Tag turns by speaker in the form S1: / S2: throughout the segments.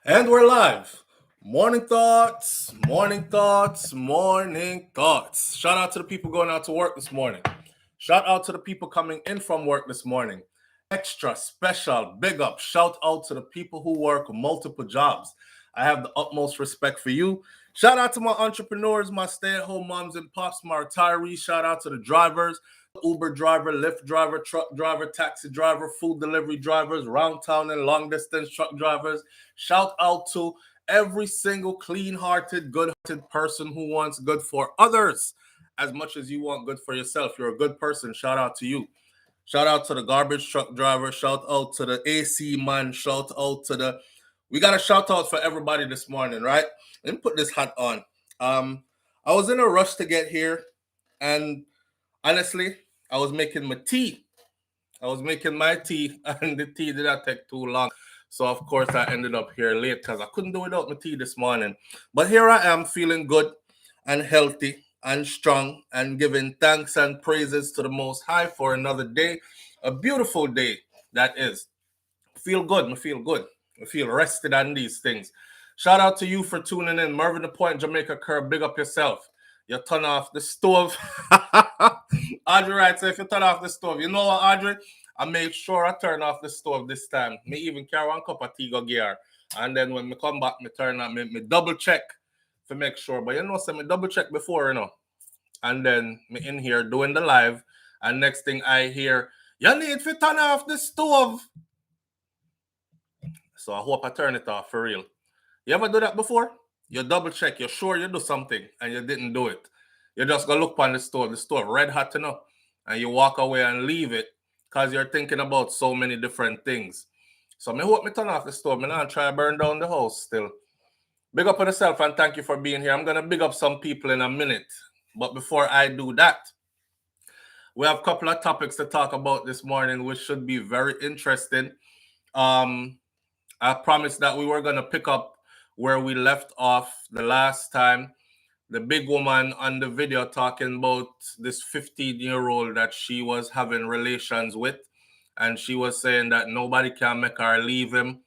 S1: And we're live. Morning thoughts, morning thoughts, morning thoughts. Shout out to the people going out to work this morning. Shout out to the people coming in from work this morning. Extra special big up. Shout out to the people who work multiple jobs. I have the utmost respect for you. Shout out to my entrepreneurs, my stay at home moms and pops, my retirees. Shout out to the drivers. Uber driver, Lyft driver, truck driver, taxi driver, food delivery drivers, round town and long distance truck drivers. Shout out to every single clean-hearted, good-hearted person who wants good for others as much as you want good for yourself. You're a good person. Shout out to you. Shout out to the garbage truck driver. Shout out to the AC man. Shout out to the. We got a shout out for everybody this morning, right? Let me put this hat on. I was in a rush to get here, and honestly, I was making my tea. I was making my tea, and the tea did not take too long. So, of course, I ended up here late because I couldn't do without my tea this morning. But here I am feeling good and healthy and strong and giving thanks and praises to the Most High for another day. A beautiful day, that is. Feel good. I feel good. I feel rested on these things. Shout out to you for tuning in. Mervin the Point, Jamaica Curb, big up yourself. You turn off the stove. Audrey writes, so if you turn off the stove, you know what, Audrey? I make sure I turn off the stove this time. Me even carry one cup of tea go gear. And then when me come back, me turn on, me double check to make sure. But you know, so me double check before, you know. And then me in here doing the live. And next thing I hear, you need to turn off the stove. So I hope I turn it off for real. You ever do that before? You double check, you're sure you do something and you didn't do it. You just go look on the stove red hot enough, and you walk away and leave it because you're thinking about so many different things. So I hope me turn off the stove. I'm not try to burn down the house still. Big up on yourself and thank you for being here. I'm gonna big up some people in a minute. But before I do that, we have a couple of topics to talk about this morning, which should be very interesting. Um, I promised that we were going to pick up where we left off the last time. The big woman on the video talking about this 15-year-old that she was having relations with. And she was saying that nobody can make her leave him.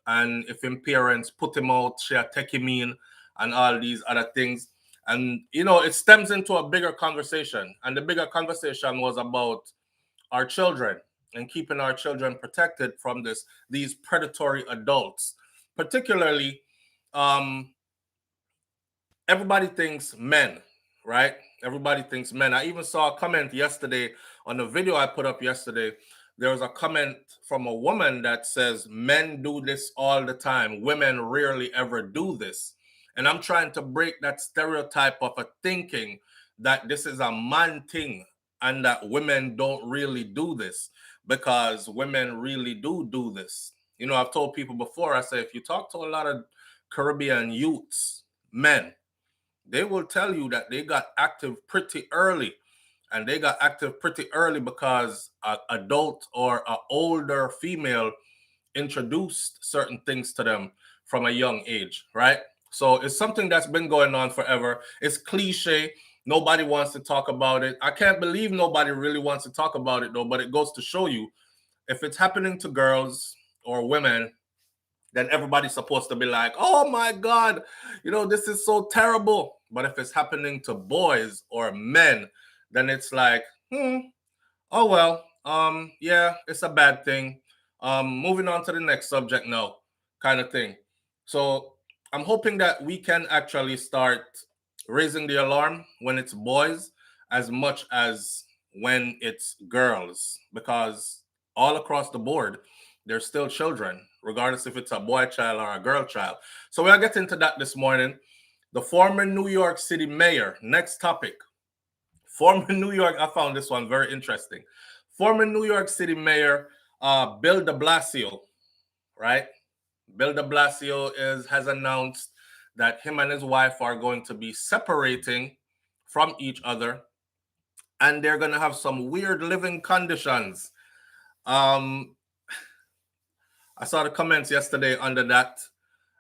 S1: And if him parents put him out, she'll take him in and all these other things. And, you know, it stems into a bigger conversation. And the bigger conversation was about our children and keeping our children protected from these predatory adults. Particularly, everybody thinks men, right? Everybody thinks men. I even saw a comment yesterday on the video I put up yesterday. There was a comment from a woman that says men do this all the time. Women rarely ever do this. And I'm trying to break that stereotype of a thinking that this is a man thing and that women don't really do this, because women really do this. You know, I've told people before, I say, if you talk to a lot of Caribbean youths, men, they will tell you that they got active pretty early. And they got active pretty early because an adult or an older female introduced certain things to them from a young age, right? So it's something that's been going on forever. It's cliche. Nobody wants to talk about it. I can't believe nobody really wants to talk about it, though, but it goes to show you, if it's happening to girls or women, then everybody's supposed to be like, oh my God, you know, this is so terrible. But if it's happening to boys or men, then it's like, oh well, yeah, it's a bad thing. Moving on to the next subject now, kind of thing. So I'm hoping that we can actually start raising the alarm when it's boys as much as when it's girls, because all across the board, they're still children, regardless if it's a boy child or a girl child. So we'll get into that this morning. The former New York City mayor, next topic. Former New York, I found this one very interesting. Former New York City Mayor Bill Deblasio, right? Bill Deblasio has announced that him and his wife are going to be separating from each other, and they're going to have some weird living conditions. I saw the comments yesterday under that,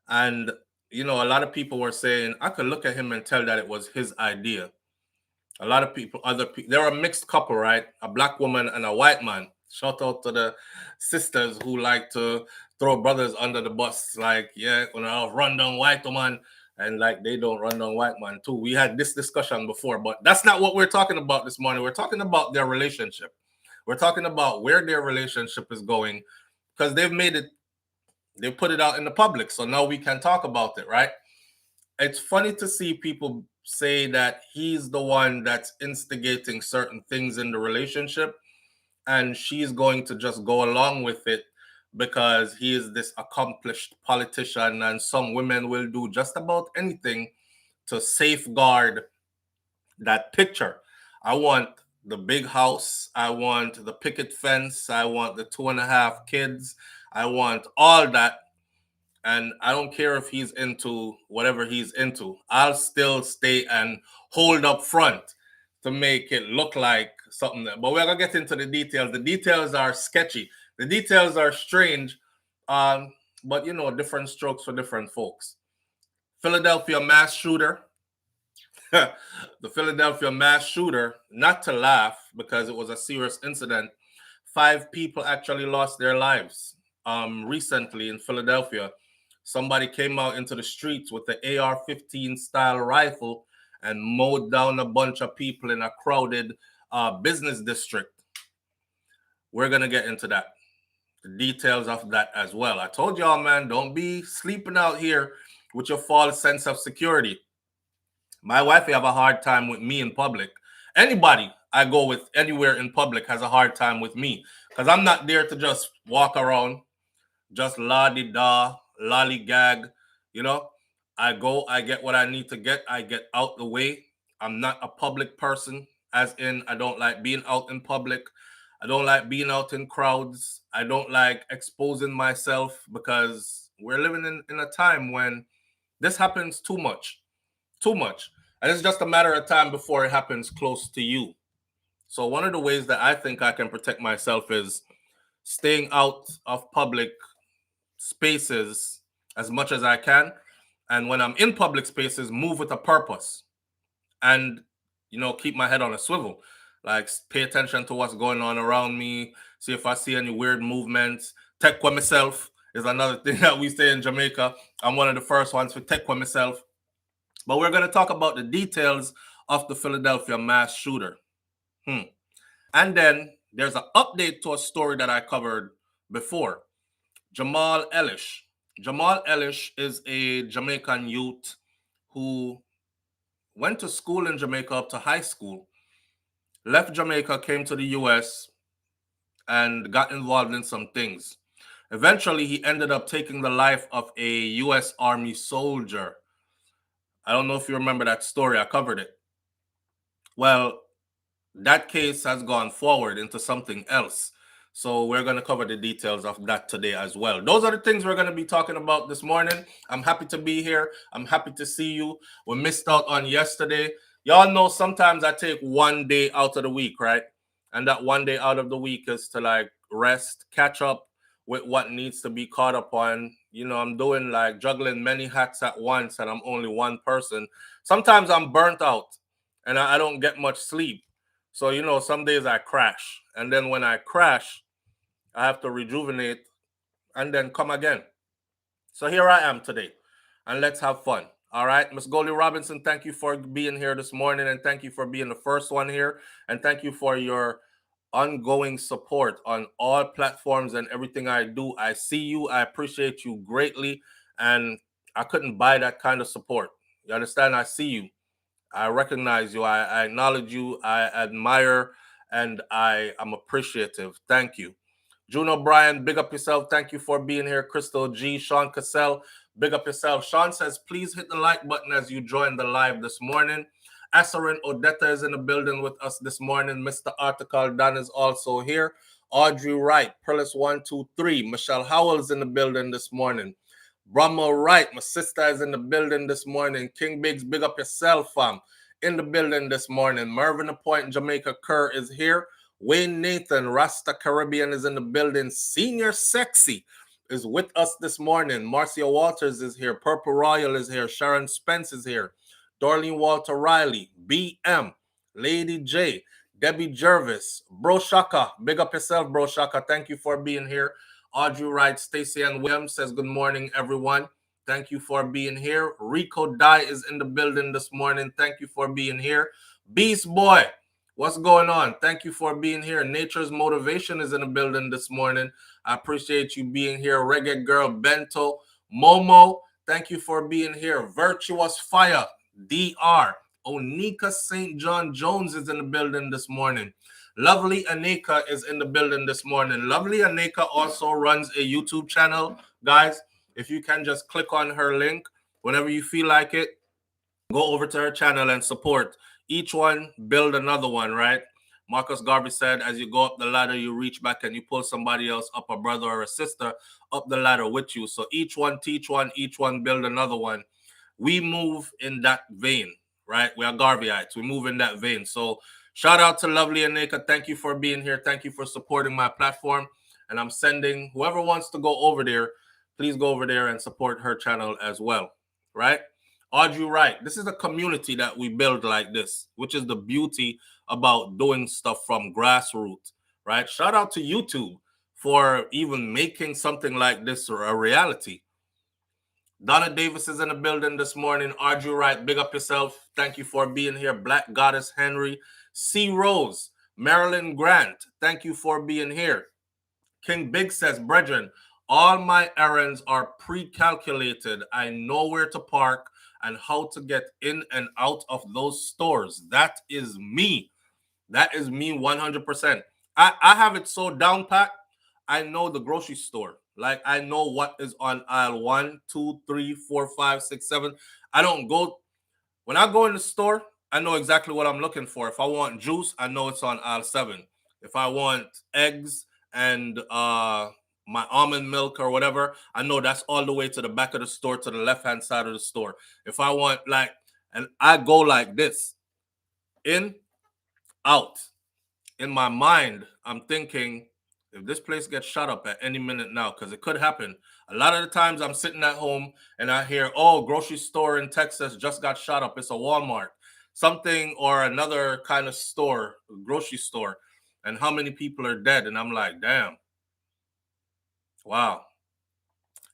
S1: and you know, a lot of people were saying I could look at him and tell that it was his idea. A lot of people, they're a mixed couple, right? A black woman and a white man. Shout out to the sisters who like to throw brothers under the bus. Like, yeah, when I run down white man, and like they don't run down white man too. We had this discussion before, but that's not what we're talking about this morning. We're talking about their relationship. We're talking about where their relationship is going because they put it out in the public. So now we can talk about it, right? It's funny to see people say that he's the one that's instigating certain things in the relationship and she's going to just go along with it because he is this accomplished politician and some women will do just about anything to safeguard that picture. I want the big house, I want the picket fence, I want the 2.5 kids, I want all that. And I don't care if he's into whatever he's into. I'll still stay and hold up front to make it look like something. But we're gonna get into the details. The details are sketchy. The details are strange. But different strokes for different folks. Philadelphia mass shooter. The Philadelphia mass shooter, not to laugh because it was a serious incident. 5 people actually lost their lives recently in Philadelphia. Somebody came out into the streets with the AR-15 style rifle and mowed down a bunch of people in a crowded business district. We're going to get into that, the details of that as well. I told y'all, man, don't be sleeping out here with your false sense of security. My wife have a hard time with me in public. Anybody I go with anywhere in public has a hard time with me because I'm not there to just walk around, just la-di-da, lollygag. You know, I go, I get what I need to get, I get out the way. I'm not a public person, as in I don't like being out in public. I don't like being out in crowds. I don't like exposing myself because we're living in a time when this happens too much. Too much. And it's just a matter of time before it happens close to you. So one of the ways that I think I can protect myself is staying out of public spaces as much as I can. And when I'm in public spaces, move with a purpose and, keep my head on a swivel. Like, pay attention to what's going on around me, see if I see any weird movements. Tech with myself is another thing that we say in Jamaica. I'm one of the first ones for tech with myself. But we're going to talk about the details of the Philadelphia mass shooter. And then there's an update to a story that I covered before. Jamaal Ellish. Jamaal Ellish is a Jamaican youth who went to school in Jamaica up to high school, left Jamaica, came to the US, and got involved in some things. Eventually, he ended up taking the life of a US Army soldier. I don't know if you remember that story. I covered it. Well, that case has gone forward into something else. So we're going to cover the details of that today as well. Those are the things we're going to be talking about this morning. I'm happy to be here. I'm happy to see you. We missed out on yesterday. Y'all know sometimes I take one day out of the week, right? And that one day out of the week is to like rest, catch up with what needs to be caught up on. I'm doing like juggling many hats at once and I'm only one person. Sometimes I'm burnt out and I don't get much sleep. So, some days I crash. And then when I crash, I have to rejuvenate and then come again. So here I am today. And let's have fun. All right. Miss Goldie Robinson, thank you for being here this morning. And thank you for being the first one here. And thank you for your ongoing support on all platforms and everything I do. I see you. I appreciate you greatly. And I couldn't buy that kind of support. You understand? I see you. I recognize you. I acknowledge you. I admire and I am appreciative. Thank you. Juno Bryan, big up yourself. Thank you for being here. Crystal G, Sean Cassell, big up yourself. Sean says, please hit the like button as you join the live this morning. Asarin Odetta is in the building with us this morning. Mr. Article Dan is also here. Audrey Wright, Perlis123. Michelle Howell is in the building this morning. Brahma Wright, my sister is in the building this morning. King Biggs, big up yourself, fam. In the building this morning. Mervyn Point, Jamaica Kerr is here. Wayne Nathan, Rasta Caribbean is in the building. Senior Sexy is with us this morning. Marcia Walters is here. Purple Royal is here. Sharon Spence is here. Darlene Walter Riley, BM, Lady J, Debbie Jervis, Bro Shaka, big up yourself, Bro Shaka. Thank you for being here. Audrey Wright, Stacey Ann Williams says, good morning, everyone. Thank you for being here. Rico Dye is in the building this morning. Thank you for being here. Beast Boy, what's going on? Thank you for being here. Nature's Motivation is in the building this morning. I appreciate you being here. Reggae Girl, Bento, Momo, thank you for being here. Virtuous Fire, DR. Onika St. John Jones is in the building this morning. Lovely Anika is in the building this morning. Lovely Anika also runs a YouTube channel. Guys, if you can just click on her link whenever you feel like it, go over to her channel and support. Each one build another one, right? Marcus Garvey said, as you go up the ladder, you reach back and you pull somebody else up, a brother or a sister, up the ladder with you. So each one teach one, each one build another one. We move in that vein, right? We are Garveyites. We move in that vein. So shout out to Lovely Anika. Thank you for being here. Thank you for supporting my platform. And I'm sending whoever wants to go over there, please go over there and support her channel as well, right? Audrey Wright, this is a community that we build like this, which is the beauty about doing stuff from grassroots, right? Shout out to YouTube for even making something like this a reality. Donna Davis is in the building this morning. Audrey Wright, big up yourself. Thank you for being here. Black Goddess Henry. C. Rose. Marilyn Grant, thank you for being here. King Big says, brethren, all my errands are pre-calculated. I know where to park and how to get in and out of those stores. That is me. That is me 100%. I have it so down pat. I know the grocery store. Like, I know what is on aisle 1, 2, 3, 4, 5, 6, 7. I don't go. When I go in the store, I know exactly what I'm looking for. If I want juice, I know it's on aisle 7. If I want eggs and my almond milk or whatever, I know that's all the way to the back of the store, to the left-hand side of the store. If I want, like, and I go like this, in, out. In my mind, I'm thinking, if this place gets shut up at any minute now, because it could happen. A lot of the times I'm sitting at home and I hear, oh, grocery store in Texas just got shut up. It's a Walmart, something, or another kind of store, grocery store, and how many people are dead. And I'm like, damn. Wow.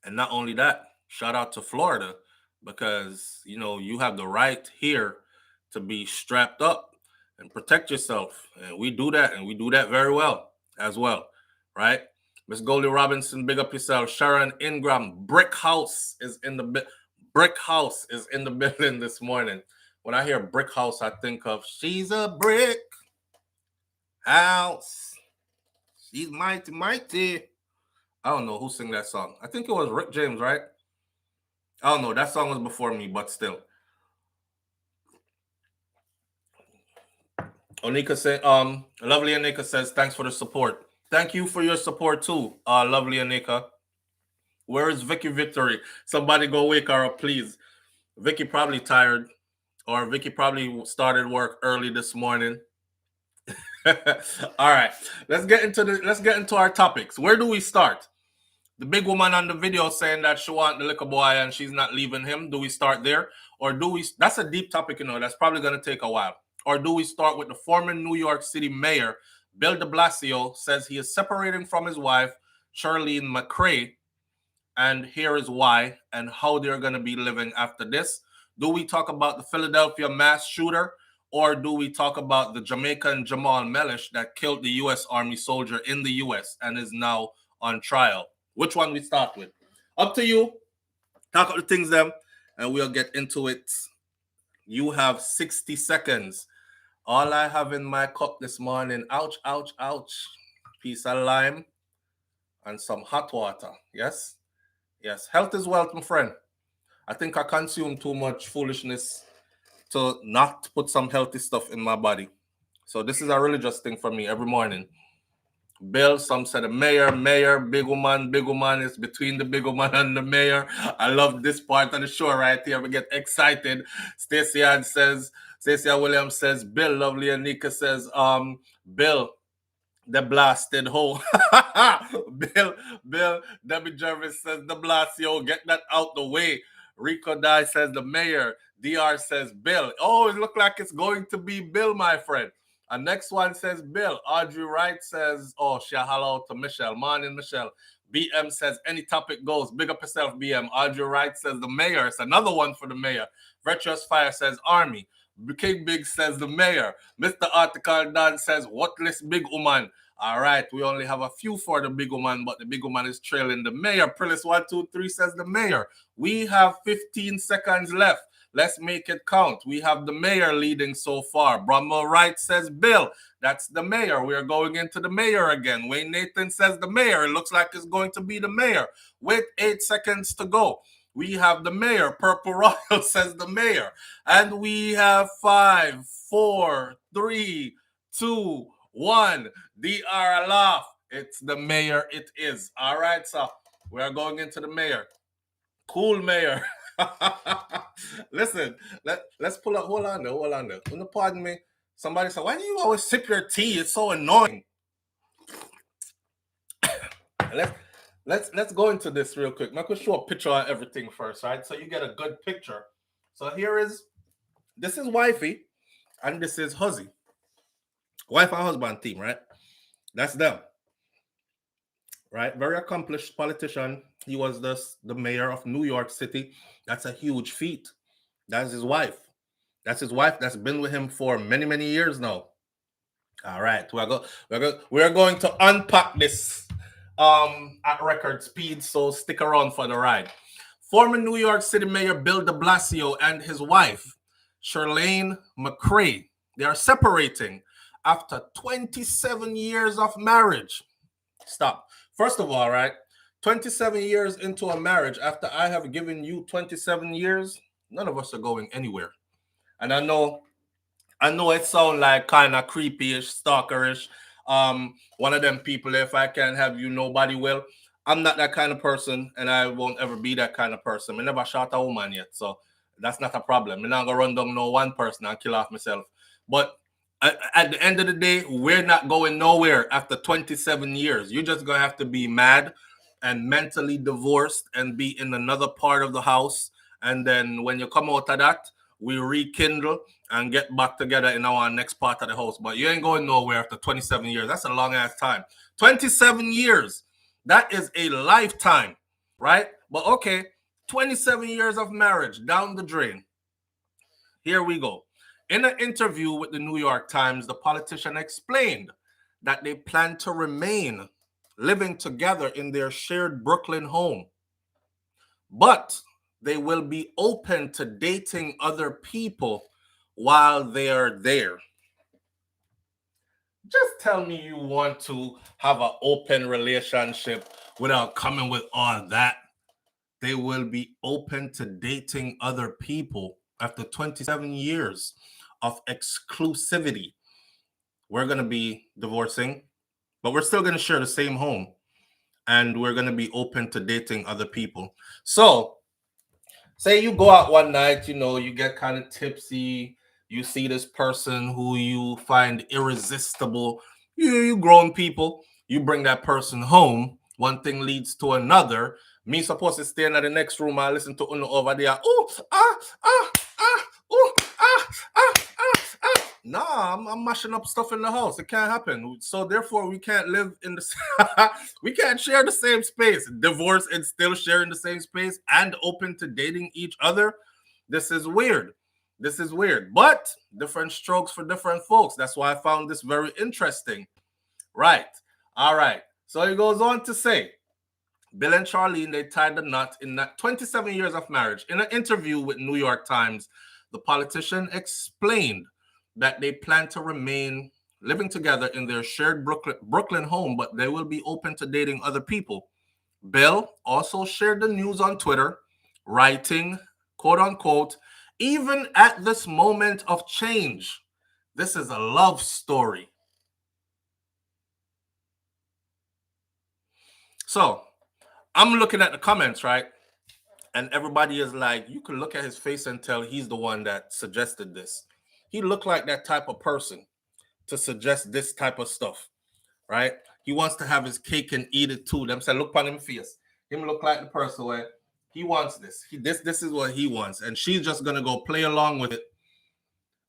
S1: And not only that, shout out to Florida, because, you know, you have the right here to be strapped up and protect yourself. And we do that, and we do that very well as well, right? Miss Goldie Robinson, big up yourself. Sharon Ingram, Brick House is in the building this morning. When I hear Brick House, I think of she's a brick house. She's mighty, mighty. I don't know who sang that song. I think it was Rick James, right? I don't know. That song was before me, but still. Onika said, Lovely Anika says, thanks for the support. Thank you for your support too, Lovely Anika. Where is Vicky Victory? Somebody go wake her up, please. Vicky probably tired, or Vicky probably started work early this morning. All right, let's get into our topics. Where do we start? The big woman on the video saying that she wants the little boy and she's not leaving him. Do we start there? Or do we? That's a deep topic, you know. That's probably going to take a while. Or do we start with the former New York City mayor, Bill Deblasio, says he is separating from his wife, Charlene McCray, and here is why and how they're going to be living after this. Do we talk about the Philadelphia mass shooter, or do we talk about the Jamaican Jamaal Mellish that killed the U.S. Army soldier in the U.S. and is now on trial? Which one we start with? Up to you. Talk about the things them, and we'll get into it. You have 60 seconds. All I have in my cup this morning, ouch, ouch, ouch, piece of lime and some hot water. Yes? Yes. Health is wealth, my friend. I think I consume too much foolishness to not put some healthy stuff in my body. So this is a religious thing for me every morning. Bill, some said the mayor, big woman, it's between the big woman and the mayor. I love this part of the show right here. We get excited. Stacey Williams says, Bill, Lovely Anika says, Bill, the blasted hole. Bill, Debbie Jervis says, Deblasio, get that out the way. Rico Dye says the mayor. DR says Bill. Oh, it looks like it's going to be Bill, my friend. And next one says Bill. Audrey Wright says, oh, she hello to Michelle. Morning, Michelle. BM says, any topic goes. Big up yourself, BM. Audrey Wright says the mayor. It's another one for the mayor. Virtuous Fire says Army. King Big says the mayor. Mr. Article Dan says, what list big woman? All right, we only have a few for the big woman, but the big woman is trailing the mayor. Prillis123 says the mayor. We have 15 seconds left. Let's make it count. We have the mayor leading so far. Bramwell Wright says Bill. That's the mayor. We are going into the mayor again. Wayne Nathan says the mayor. It looks like it's going to be the mayor. With 8 seconds to go. We have the mayor. Purple Royal says the mayor. And we have 5, 4, 3, 2, 1. DR laugh. It's the mayor. It is. All right, so we are going into the mayor. Cool mayor. Listen, let's pull up. Hold on there. Pardon me. Somebody said, why do you always sip your tea? It's so annoying. Let's go into this real quick. I'm going to show a picture of everything first, right? So you get a good picture. So this is wifey, and this is huzzy. Wife and husband team, right? That's them. Right? Very accomplished politician. He was the mayor of New York City. That's a huge feat. That's his wife. That's his wife that's been with him for many, many years now. All right. We're going to unpack this at record speed, so stick around for the ride. Former New York City Mayor Bill Deblasio and his wife, Shirlane McCrae, they are separating after 27 years of marriage. Stop. First of all, right, 27 years into a marriage, after I have given you 27 years, none of us are going anywhere. And I know it sounds like kind of creepy-ish, stalkerish. One of them people, if I can't have you, nobody will. I'm not that kind of person, and I won't ever be that kind of person. I never shot a woman yet, so that's not a problem. I'm not going to run down no one person and kill off myself. But at the end of the day, we're not going nowhere after 27 years. You're just going to have to be mad and mentally divorced and be in another part of the house. And then when you come out of that, we rekindle and get back together in our next part of the house. But you ain't going nowhere after 27 years. That's a long ass time. 27 years. That is a lifetime, right? But okay, 27 years of marriage down the drain. Here we go. In an interview with the New York Times, the politician explained that they plan to remain living together in their shared Brooklyn home, but they will be open to dating other people while they are there. Just tell me you want to have an open relationship without coming with all that. They will be open to dating other people after 27 years of exclusivity. We're going to be divorcing, but we're still going to share the same home, and we're going to be open to dating other people. So say you go out one night, you get kind of tipsy, you see this person who you find irresistible. You grown people, you bring that person home. One thing leads to another. Me supposed to stay in the next room and listen to Uno over there. Nah, I'm mashing up stuff in the house. It can't happen. So therefore, we can't live in the we can't share the same space. Divorce and still sharing the same space and open to dating each other. This is weird. But different strokes for different folks. That's why I found this very interesting. Right. All right. So he goes on to say, Bill and Charlene, they tied the knot in that 27 years of marriage. In an interview with New York Times, the politician explained that they plan to remain living together in their shared Brooklyn home, but they will be open to dating other people. Bill also shared the news on Twitter, writing, quote unquote, even at this moment of change, this is a love story. So I'm looking at the comments, right? And everybody is like, you can look at his face and tell he's the one that suggested this. He looked like that type of person to suggest this type of stuff, right? He wants to have his cake and eat it too. Them say, look on him face. Him look like the person where he wants this. This is what he wants. And she's just going to go play along with it.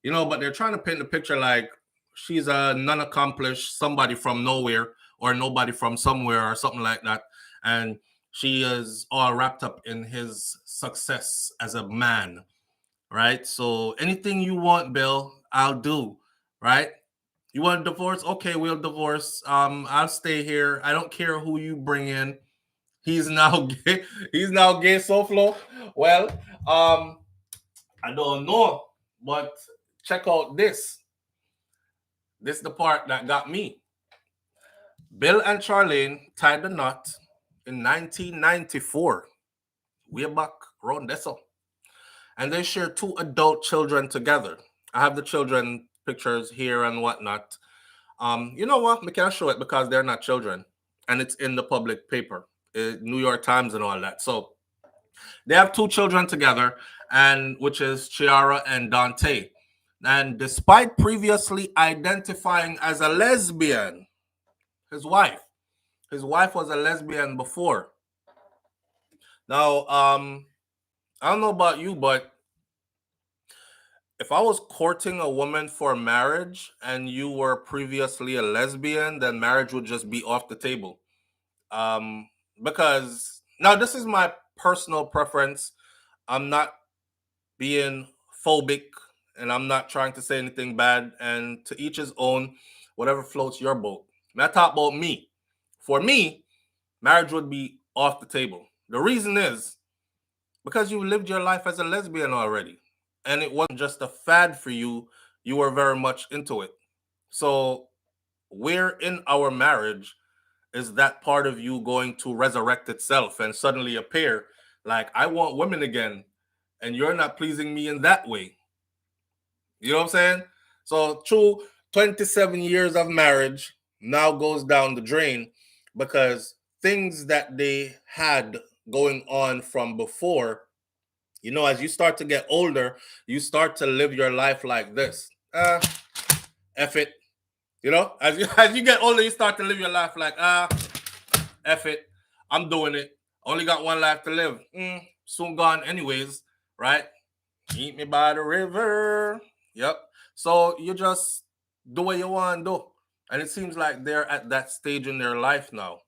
S1: But they're trying to paint the picture like she's a non-accomplished somebody from nowhere or nobody from somewhere or something like that, and she is all wrapped up in his success as a man, right? So anything you want, Bill, I'll do, right? You want a divorce? Okay, we'll divorce. I'll stay here. I don't care who you bring in. He's now gay. He's now gay, SouFLo. Well, I don't know, but check out this. This is the part that got me. Bill and Charlene tied the knot in 1994. Way back around this up. And they share two adult children together. I have the children pictures here and whatnot. You know what? We can't show it because they're not children, and it's in the public paper, New York Times, and all that. So they have two children together, and which is Chiara and Dante. And despite previously identifying as a lesbian, his wife, his wife was a lesbian before. Now, I don't know about you, but if I was courting a woman for marriage and you were previously a lesbian, then marriage would just be off the table. Um, because now this is my personal preference. I'm not being phobic and I'm not trying to say anything bad. And to each his own, whatever floats your boat. And I talk about me. For me, marriage would be off the table. The reason is because you lived your life as a lesbian already. And it wasn't just a fad for you, you were very much into it. So, where in our marriage is that part of you going to resurrect itself and suddenly appear like, I want women again, and you're not pleasing me in that way? You know what I'm saying? So, true, 27 years of marriage now goes down the drain because things that they had going on from before, as you start to get older, you start to live your life like this. F it. As you as you get older, you start to live your life like, F it. I'm doing it. Only got one life to live. Soon gone anyways, right? Meet me by the river. Yep. So you just do what you want to do. And it seems like they're at that stage in their life now.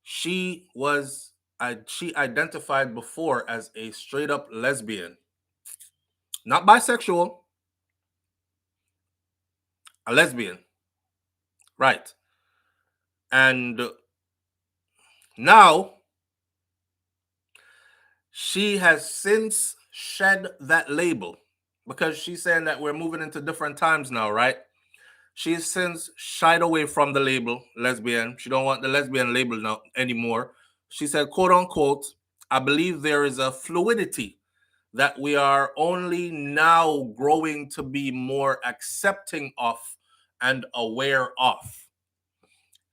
S1: She identified before as a straight up lesbian, not bisexual, a lesbian, right? And now she has since shed that label because she's saying that we're moving into different times now, right? She's since shied away from the label lesbian. She don't want the lesbian label now anymore. She said, quote unquote, I believe there is a fluidity that we are only now growing to be more accepting of and aware of.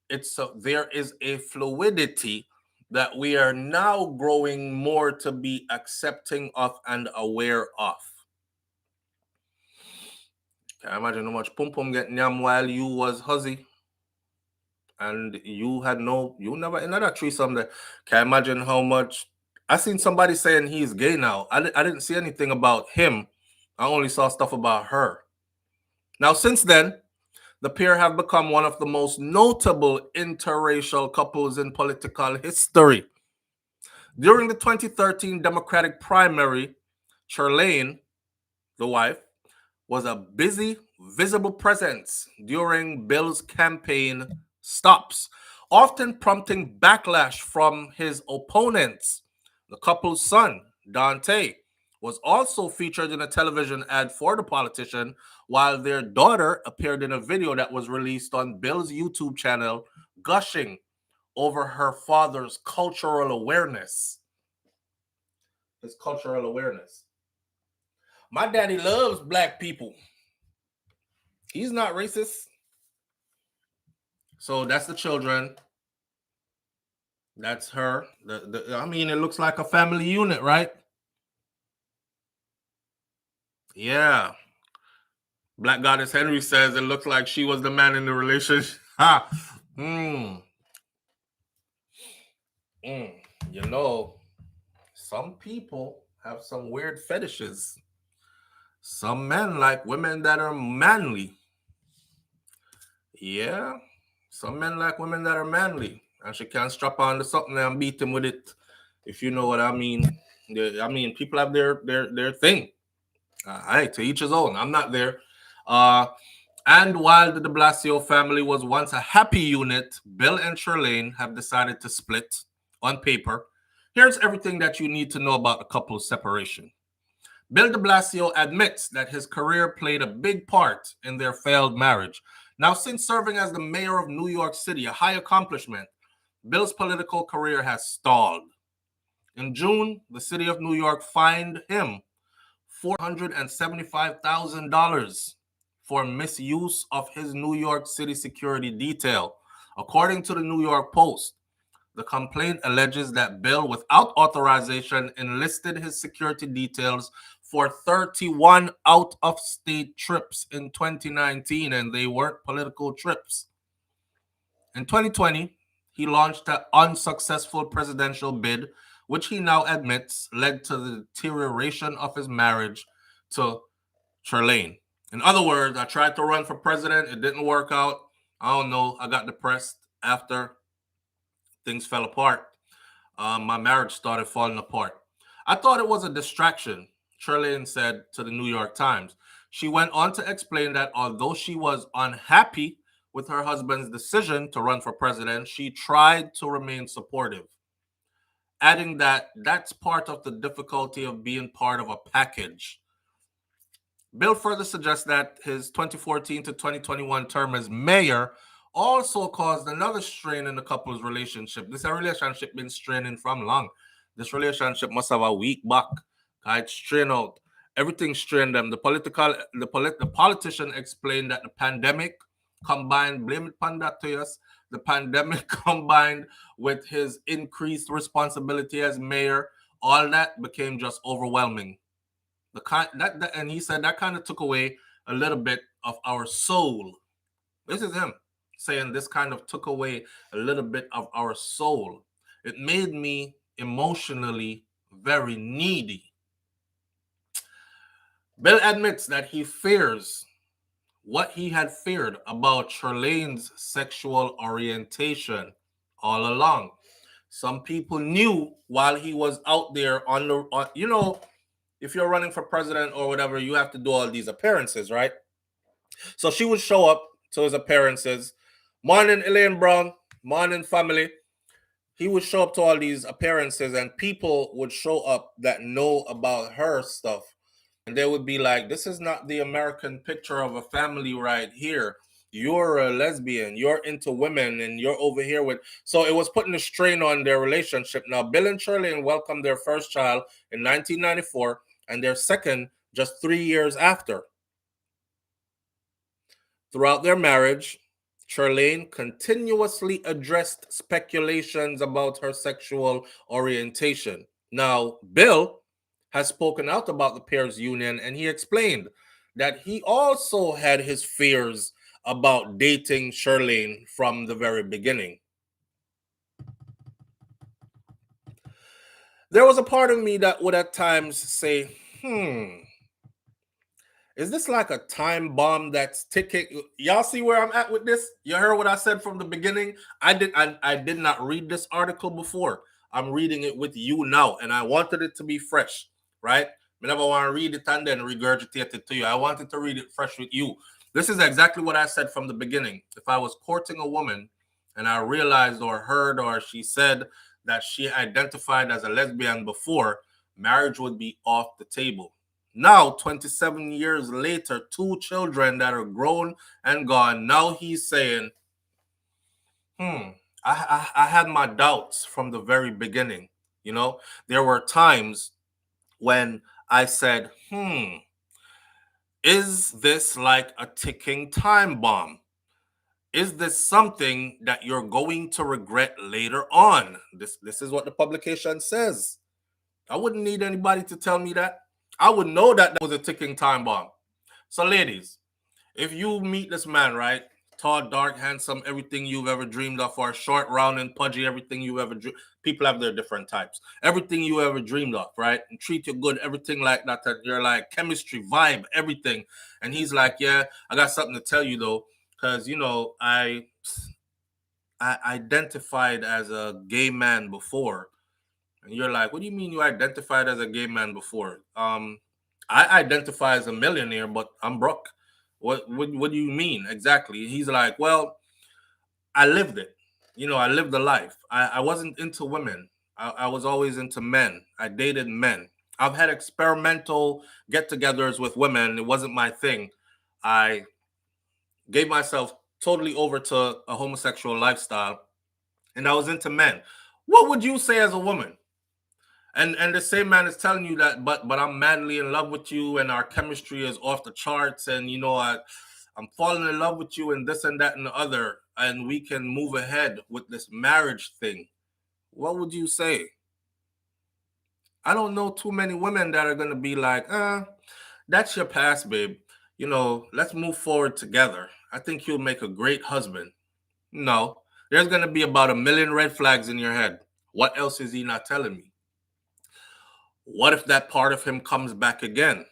S1: There is a fluidity that we are now growing more to be accepting of and aware of. Can I imagine how much pum pum get nyam while you was huzzy? And you never in that threesome there. Can I imagine how much? I seen somebody saying he's gay now. I didn't see anything about him. I only saw stuff about her. Now, since then, the pair have become one of the most notable interracial couples in political history. During the 2013 Democratic primary, Charlene, the wife, was a busy, visible presence during Bill's campaign stops, often prompting backlash from his opponents. The couple's son, Dante, was also featured in a television ad for the politician, while their daughter appeared in a video that was released on Bill's YouTube channel, gushing over her father's cultural awareness. His cultural awareness. My daddy loves black people. He's not racist. So that's the children. That's her. I mean, it looks like a family unit, right? Yeah. Black Goddess Henry says it looks like she was the man in the relationship. Ha. You know, some people have some weird fetishes. Some men like women that are manly. Yeah, some men like women that are manly, and she can strap on to something and beat him with it, if you know what I mean. I mean, people have their thing. Hey, to each his own. I'm not there. Uh, and while the Deblasio family was once a happy unit, Bill and Charlene have decided to split on paper. Here's everything that you need to know about the couple's separation. Bill de Blasio admits that his career played a big part in their failed marriage. Now, since serving as the mayor of New York City, a high accomplishment, Bill's political career has stalled. In June, the city of New York fined him $475,000 for misuse of his New York City security detail. According to the New York Post, the complaint alleges that Bill, without authorization, enlisted his security details for 31 out of state trips in 2019, and they weren't political trips. In 2020, he launched an unsuccessful presidential bid, which he now admits led to the deterioration of his marriage to Charlene. In other words, I tried to run for president, it didn't work out. I don't know, I got depressed after things fell apart. My marriage started falling apart. I thought it was a distraction, Charlene said to the New York Times. She went on to explain that although she was unhappy with her husband's decision to run for president, she tried to remain supportive, adding that that's part of the difficulty of being part of a package. Bill further suggests that his 2014 to 2021 term as mayor also caused another strain in the couple's relationship. This relationship been straining from long. This relationship must have a weak back. It's strained out. Everything strained them. The politician explained that the pandemic combined, blame it upon that to us, the pandemic combined with his increased responsibility as mayor, all that became just overwhelming. And he said that kind of took away a little bit of our soul. This is him saying this kind of took away a little bit of our soul. It made me emotionally very needy. Bill admits that he fears what he had feared about Charlene's sexual orientation all along. Some people knew while he was out there if you're running for president or whatever, you have to do all these appearances, right? So she would show up to his appearances. Morning, Elaine Brown. Morning, family. He would show up to all these appearances, and people would show up that know about her stuff. And they would be like, this is not the American picture of a family right here. You're a lesbian, you're into women, and you're over here with. So it was putting a strain on their relationship. Now, Bill and Charlene welcomed their first child in 1994 and their second just 3 years after. Throughout their marriage, Charlene continuously addressed speculations about her sexual orientation. Now, Bill has spoken out about the pair's union, and he explained that he also had his fears about dating Charlene from the very beginning. There was a part of me that would at times say, is this like a time bomb that's ticking? Y'all see where I'm at with this? You heard what I said from the beginning? I did not read this article before. I'm reading it with you now, and I wanted it to be fresh, right? I never want to read it and then regurgitate it to you. I wanted to read it fresh with you. This is exactly what I said from the beginning. If I was courting a woman and I realized or heard or she said that she identified as a lesbian before, marriage would be off the table. Now, 27 years later, 2 children that are grown and gone, now he's saying, I had my doubts from the very beginning. You know, there were times when I said, is this like a ticking time bomb? Is this something that you're going to regret later on? This is what the publication says. I wouldn't need anybody to tell me that. I would know that that was a ticking time bomb. So, ladies, if you meet this man, right? Tall, dark, handsome, everything you've ever dreamed of, or short, round, and pudgy, everything you ever dreamed. People have their different types. Everything you ever dreamed of, right? And treat you good, everything like that. You're like chemistry, vibe, everything. And he's like, yeah, I got something to tell you though. because I identified as a gay man before. And you're like, what do you mean you identified as a gay man before? I identify as a millionaire, but I'm broke. What do you mean exactly? He's like, well, I lived it. I lived the life. I wasn't into women. I was always into men. I dated men. I've had experimental get-togethers with women. It wasn't my thing. I gave myself totally over to a homosexual lifestyle, and I was into men. What would you say as a woman? And the same man is telling you that, but I'm madly in love with you, and our chemistry is off the charts, and I'm falling in love with you, and this and that and the other, and we can move ahead with this marriage thing. What would you say? I don't know too many women that are gonna be like, that's your past, babe. Let's move forward together. I think you'll make a great husband. No, there's gonna be about a million red flags in your head. What else is he not telling me? What if that part of him comes back again?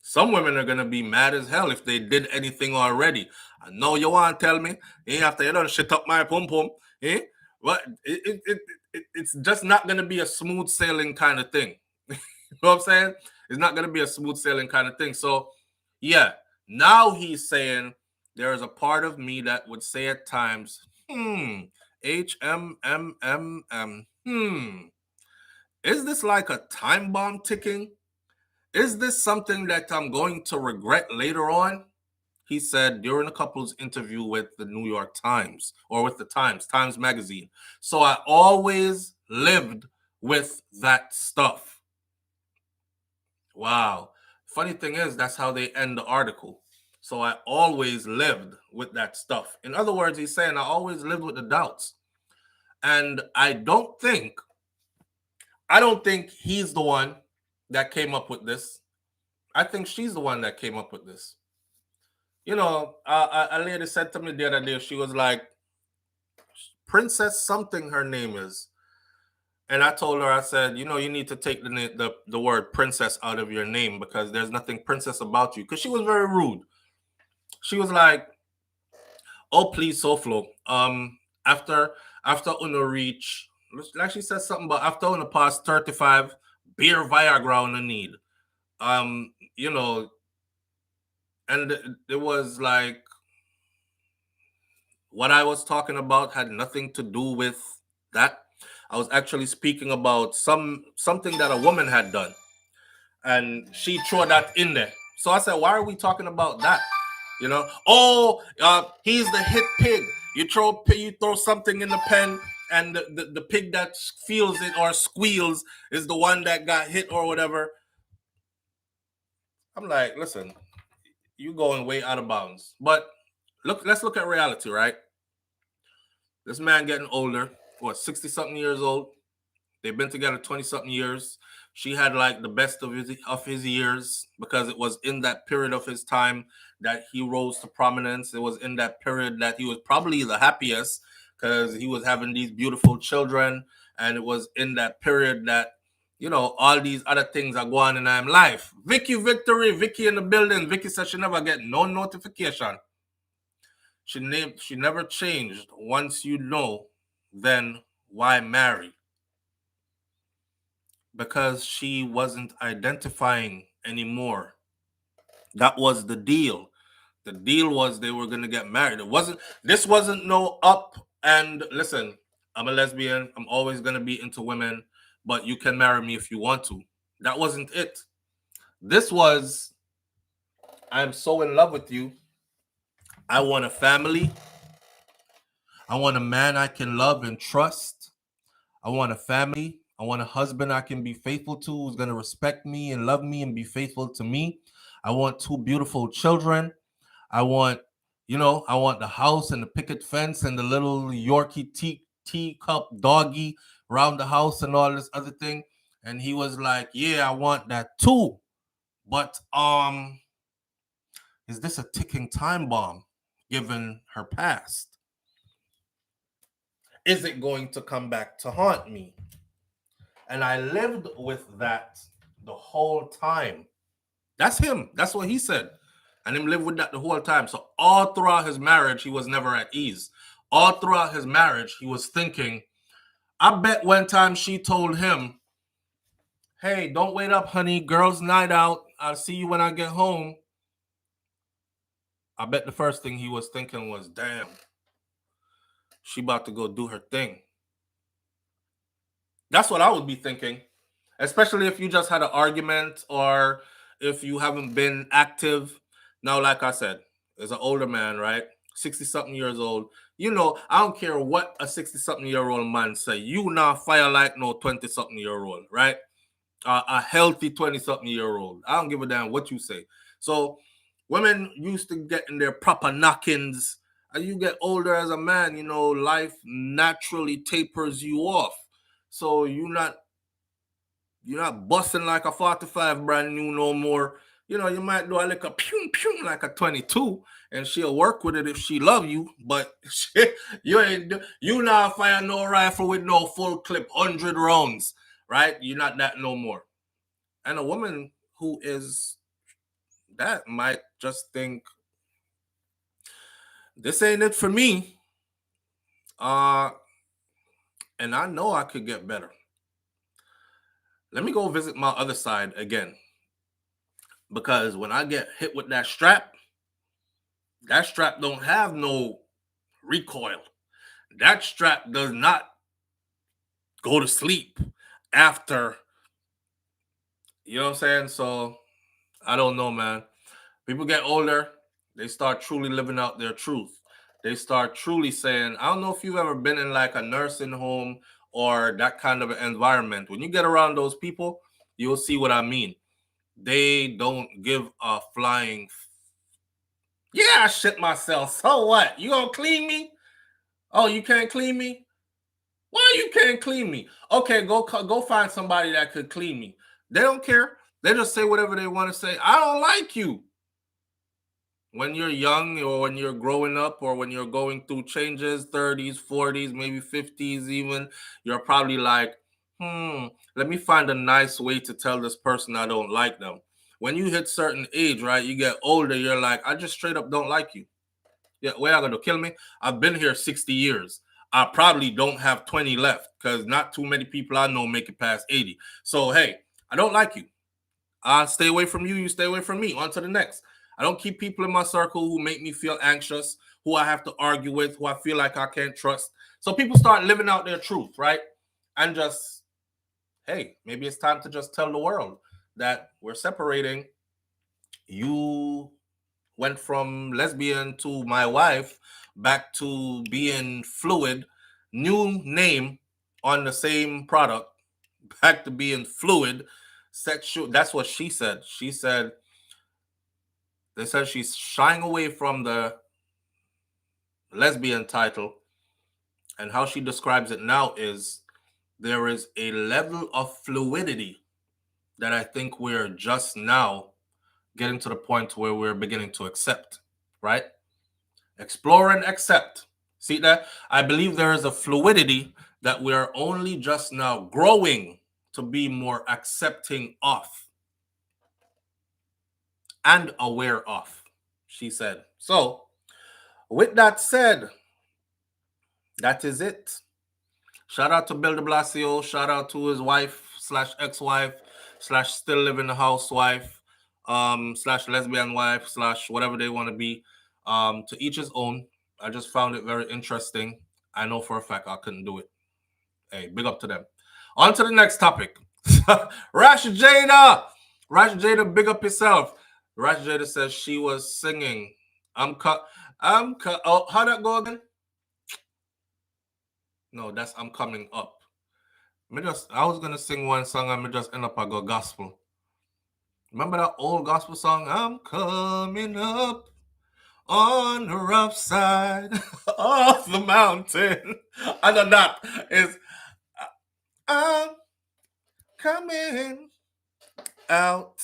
S1: Some women are gonna be mad as hell if they did anything already. I know you want to tell me, after you done shit up my pum pum, But it's just not gonna be a smooth sailing kind of thing. You know what I'm saying? It's not gonna be a smooth sailing kind of thing. So, yeah, now he's saying there is a part of me that would say at times, is this like a time bomb ticking? Is this something that I'm going to regret later on? He said during a couple's interview with the New York Times, or with the Times Magazine. So I always lived with that stuff. Wow. Funny thing is, that's how they end the article. So I always lived with that stuff. In other words, he's saying I always lived with the doubts. And I don't think he's the one that came up with this. I think she's the one that came up with this. A lady said to me the other day, she was like, Princess something her name is. And I told her, I said, you need to take the word princess out of your name because there's nothing princess about you. Because she was very rude. She was like, oh, please, SouFLo. After Uno reach, like she said something about after Uno pass 35, beer Viagra on the need. And it was like, what I was talking about had nothing to do with that. I was actually speaking about something that a woman had done, and she threw that in there. So I said, why are we talking about that? He's the hit pig. You throw something in the pen, and the pig that feels it or squeals is the one that got hit or whatever. I'm like, listen, you going way out of bounds. But let's look at reality, right? This man getting older, 60-something years old. They've been together 20-something years. She had like the best of his years because it was in that period of his time that he rose to prominence. It was in that period that he was probably the happiest because he was having these beautiful children. And it was in that period that, all these other things are going in life. Vicky in the building. Vicky said she never get no notification. She never changed. Once you know, then why marry? Because she wasn't identifying anymore. That was the deal. The deal was they were going to get married. This wasn't no up and listen, I'm a lesbian. I'm always going to be into women, but you can marry me if you want to. That wasn't it. This was, I'm so in love with you. I want a family. I want a man I can love and trust. I want a family. I want a husband I can be faithful to, who's going to respect me and love me and be faithful to me. I want 2 beautiful children. I want the house and the picket fence and the little Yorkie teacup doggy around the house and all this other thing. And he was like, yeah, I want that too. But is this a ticking time bomb given her past? Is it going to come back to haunt me? And I lived with that the whole time. That's him. That's what he said. And him live with that the whole time. So all throughout his marriage, he was never at ease. All throughout his marriage, he was thinking, I bet one time she told him, hey, don't wait up, honey. Girls' night out. I'll see you when I get home. I bet the first thing he was thinking was, damn, she about to go do her thing. That's what I would be thinking, especially if you just had an argument or if you haven't been active. Now, like I said, as an older man, right? 60 something years old. You know, I don't care what a 60 something year old man say. You not fire like no 20 something year old, right? A healthy 20 something year old. I don't give a damn what you say. So women used to get in their proper knockings. As you get older as a man, you know, life naturally tapers you off. So you're not busting like a 45 brand new no more. You know, you might do a little pew pew like a 22, and she'll work with it if she love you. But you not fire no rifle with no full clip 100 rounds, right? You're not that no more. And a woman who is that might just think this ain't it for me. Uh, and I know I could get better. Let me go visit my other side again. Because when I get hit with that strap don't have no recoil. That strap does not go to sleep after, you know what I'm saying? So I don't know, man. People get older, they start truly living out their truth. They start truly saying, I don't know if you've ever been in like a nursing home or that kind of an environment. When you get around those people, you'll see what I mean. They don't give a flying. Yeah, I shit myself. So what? You gonna clean me? Oh, you can't clean me? Why you can't clean me? Okay, go find somebody that could clean me. They don't care. They just say whatever they want to say. I don't like you. When you're young or when you're growing up or when you're going through changes, 30s, 40s, maybe 50s even, you're probably like, let me find a nice way to tell this person I don't like them. When you hit certain age, right, you get older, you're like, I just straight up don't like you. Yeah, where are you gonna kill me? I've been here 60 years. I probably don't have 20 left because not too many people I know make it past 80. So hey, I don't like you. I stay away from you, you stay away from me. On to the next. I don't keep people in my circle who make me feel anxious, who I have to argue with, who I feel like I can't trust. So people start living out their truth, right? And just, hey, maybe it's time to just tell the world that we're separating. You went from lesbian to my wife back to being fluid, new name on the same product, back to being fluid, sexual. That's what she said. She said, they said she's shying away from the lesbian title. And how she describes it now is there is a level of fluidity that I think we're just now getting to the point where we're beginning to accept, right? Explore and accept. See that? I believe there is a fluidity that we are only just now growing to be more accepting of and aware of, she said. So, with that said, that is it. Shout out to Bill Deblasio. Shout out to his wife slash ex-wife slash still living housewife slash lesbian wife slash whatever they want to be. To each his own. I just found it very interesting. I know for a fact I couldn't do it. Hey, big up to them. On to the next topic. Rash Jada. Rash Jada, big up yourself. Rash Jada says she was singing. Oh, how'd that go again? No, that's I'm coming up. I was gonna sing one song and me just end up I go gospel. Remember that old gospel song? I'm coming up on the rough side of the mountain. I know that is I'm coming out.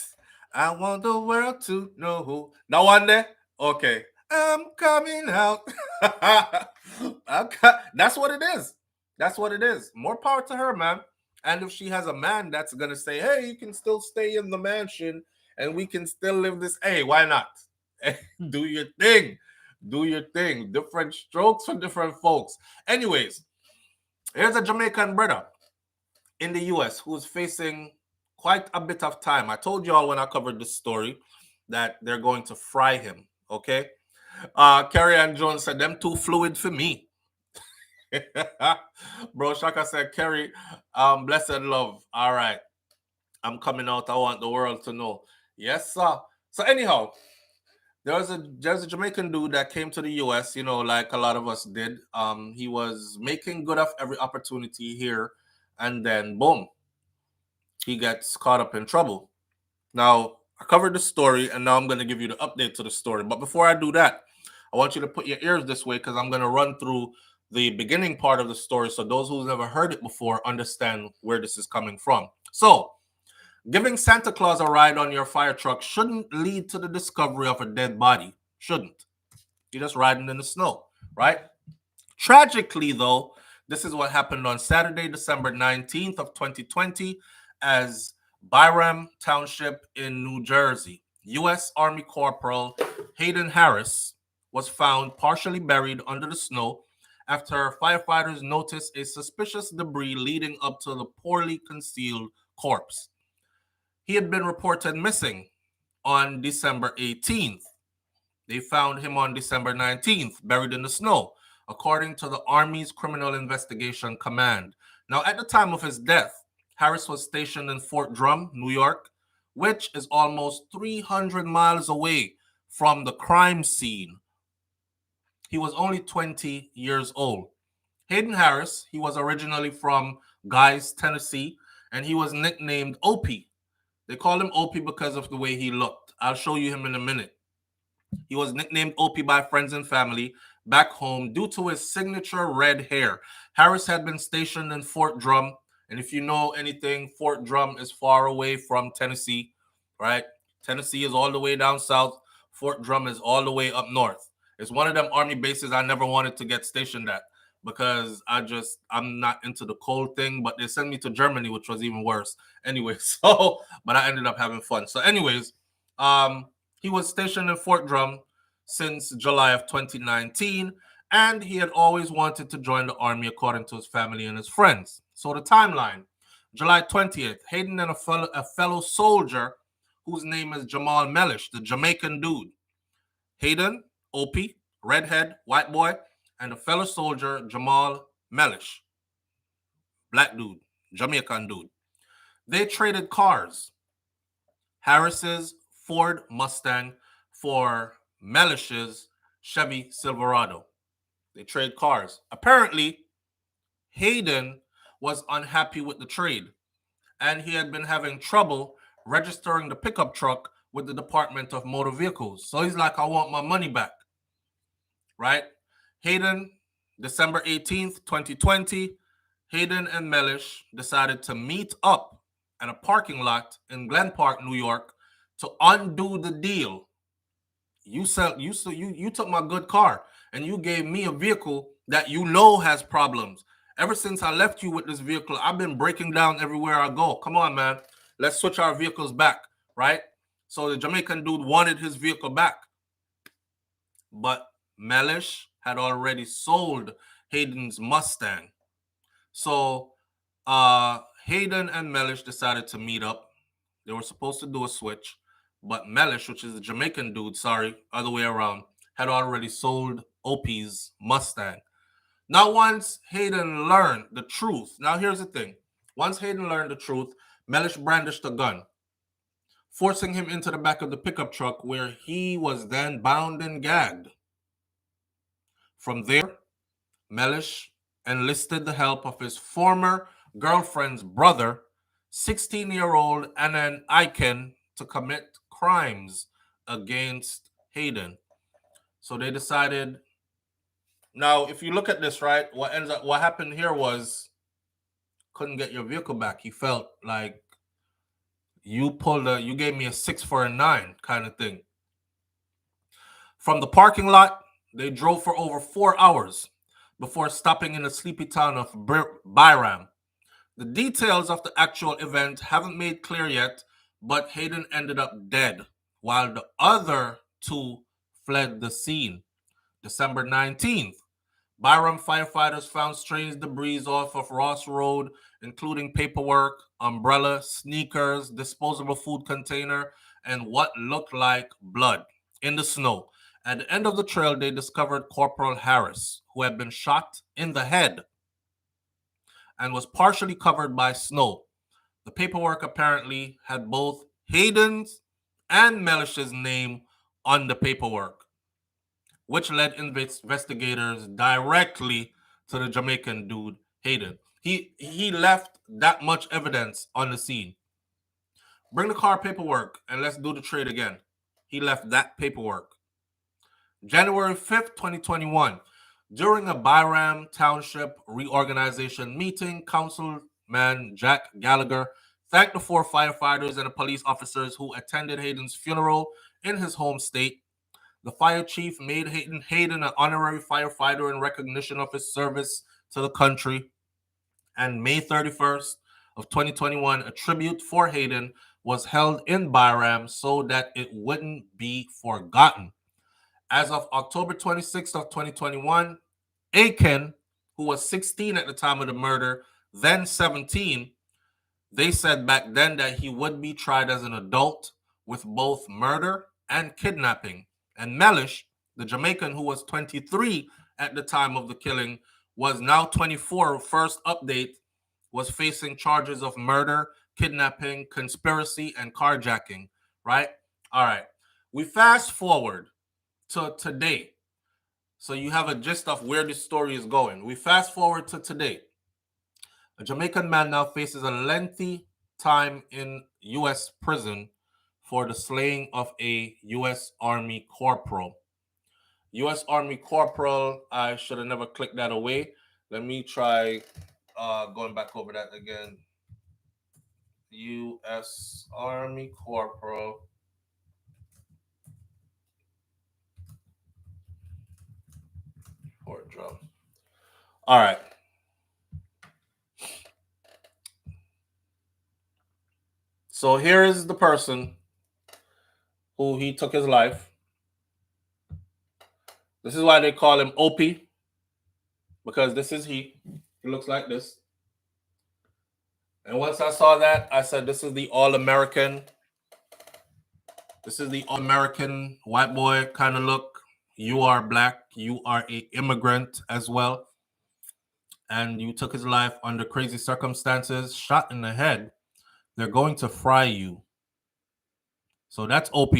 S1: I want the world to know. That one there? Okay. I'm coming out. That's what it is. That's what it is. More power to her, man. And if she has a man that's gonna say, hey, you can still stay in the mansion and we can still live this, hey, why not? Do your thing. Do your thing. Different strokes for different folks. Anyways, here's a Jamaican brother in the US who's facing quite a bit of time. I told y'all when I covered this story that they're going to fry him. Okay. Carrie Ann Jones said, them too fluid for me. Bro, Shaka said, Kerry, blessed love. All right. I'm coming out. I want the world to know. Yes, sir. So anyhow, there's a Jamaican dude that came to the US, like a lot of us did. He was making good of every opportunity here, and then boom, he gets caught up in trouble. Now, I covered the story, and now I'm going to give you the update to the story. But before I do that, I want you to put your ears this way because I'm going to run through the beginning part of the story so those who've never heard it before understand where this is coming from. So, giving Santa Claus a ride on your fire truck shouldn't lead to the discovery of a dead body. Shouldn't. You're just riding in the snow, right? Tragically, though, this is what happened on Saturday, December 19th of 2020 as Byram Township in New Jersey. U.S. Army Corporal Hayden Harris was found partially buried under the snow after firefighters noticed a suspicious debris leading up to the poorly concealed corpse. He had been reported missing on December 18th. They found him on December 19th, buried in the snow, according to the Army's Criminal Investigation Command. Now, at the time of his death, Harris was stationed in Fort Drum, New York, which is almost 300 miles away from the crime scene. He was only 20 years old. Hayden Harris, he was originally from Guys, Tennessee, and he was nicknamed Opie. They called him Opie because of the way he looked. I'll show you him in a minute. He was nicknamed Opie by friends and family back home due to his signature red hair. Harris had been stationed in Fort Drum, and if you know anything, Fort Drum is far away from Tennessee, right? Tennessee is all the way down south. Fort Drum is all the way up north. It's one of them army bases I never wanted to get stationed at because I'm not into the cold thing, but they sent me to Germany, which was even worse. Anyway, but I ended up having fun. So anyways, he was stationed in Fort Drum since July of 2019, and he had always wanted to join the Army according to his family and his friends. So the timeline, July 20th, Hayden and a fellow soldier whose name is Jamaal Mellish, the Jamaican dude. Hayden, Opie, redhead, white boy, and a fellow soldier, Jamaal Mellish, black dude, Jamaican dude. They traded cars. Harris's Ford Mustang for Mellish's Chevy Silverado. They trade cars. Apparently, Hayden was unhappy with the trade, and he had been having trouble registering the pickup truck with the Department of Motor Vehicles. So he's like, I want my money back, right? Hayden, December 18th, 2020, Hayden and Mellish decided to meet up at a parking lot in Glen Park, New York, to undo the deal. You took my good car and you gave me a vehicle that you know has problems. Ever since I left you with this vehicle, I've been breaking down everywhere I go. Come on, man. Let's switch our vehicles back, right? So the Jamaican dude wanted his vehicle back. But Mellish had already sold Hayden's Mustang. So Hayden and Mellish decided to meet up. They were supposed to do a switch, but Mellish, which is the Jamaican dude, other way around, had already sold Opie's Mustang. Now, once Hayden learned the truth, now here's the thing. Once Hayden learned the truth, Mellish brandished a gun, forcing him into the back of the pickup truck where he was then bound and gagged. From there, Mellish enlisted the help of his former girlfriend's brother, 16-year-old Anan Aiken, to commit crimes against Hayden. So they decided. Now, if you look at this, right, what happened here was couldn't get your vehicle back. He felt like you gave me a 6 for a 9 kind of thing. From the parking lot, they drove for over 4 hours before stopping in the sleepy town of Byram. The details of the actual event haven't made clear yet, but Hayden ended up dead, while the other two fled the scene. December 19th, Byram firefighters found strange debris off of Ross Road, including paperwork, umbrella, sneakers, disposable food container, and what looked like blood in the snow. At the end of the trail, they discovered Corporal Harris, who had been shot in the head and was partially covered by snow. The paperwork apparently had both Hayden's and Mellish's name on the paperwork, which led investigators directly to the Jamaican dude, Hayden. He left that much evidence on the scene. Bring the car paperwork and let's do the trade again. He left that paperwork. January 5th, 2021. During a Byram Township reorganization meeting, Councilman Jack Gallagher thanked the 4 firefighters and the police officers who attended Hayden's funeral in his home state. The fire chief made Hayden an honorary firefighter in recognition of his service to the country. And May 31st of 2021, a tribute for Hayden was held in Byram so that it wouldn't be forgotten. As of October 26th of 2021, Aiken, who was 16 at the time of the murder, then 17, they said back then that he would be tried as an adult with both murder and kidnapping. And Mellish, the Jamaican who was 23 at the time of the killing, was now 24. First update, was facing charges of murder, kidnapping, conspiracy, and carjacking, right? All right. We fast forward to today. So you have a gist of where this story is going. We fast forward to today. A Jamaican man now faces a lengthy time in U.S. prison for the slaying of a U.S. Army corporal. U.S. Army corporal, I should have never clicked that away. Let me try going back over that again. U.S. Army corporal. Fort Drum. All right. So here is the person who he took his life. This is why they call him OP, because this is he. He looks like this. And once I saw that, I said, this is the all-American. This is the all-American white boy kind of look. You are black. You are an immigrant as well. And you took his life under crazy circumstances, shot in the head. They're going to fry you. So that's OP.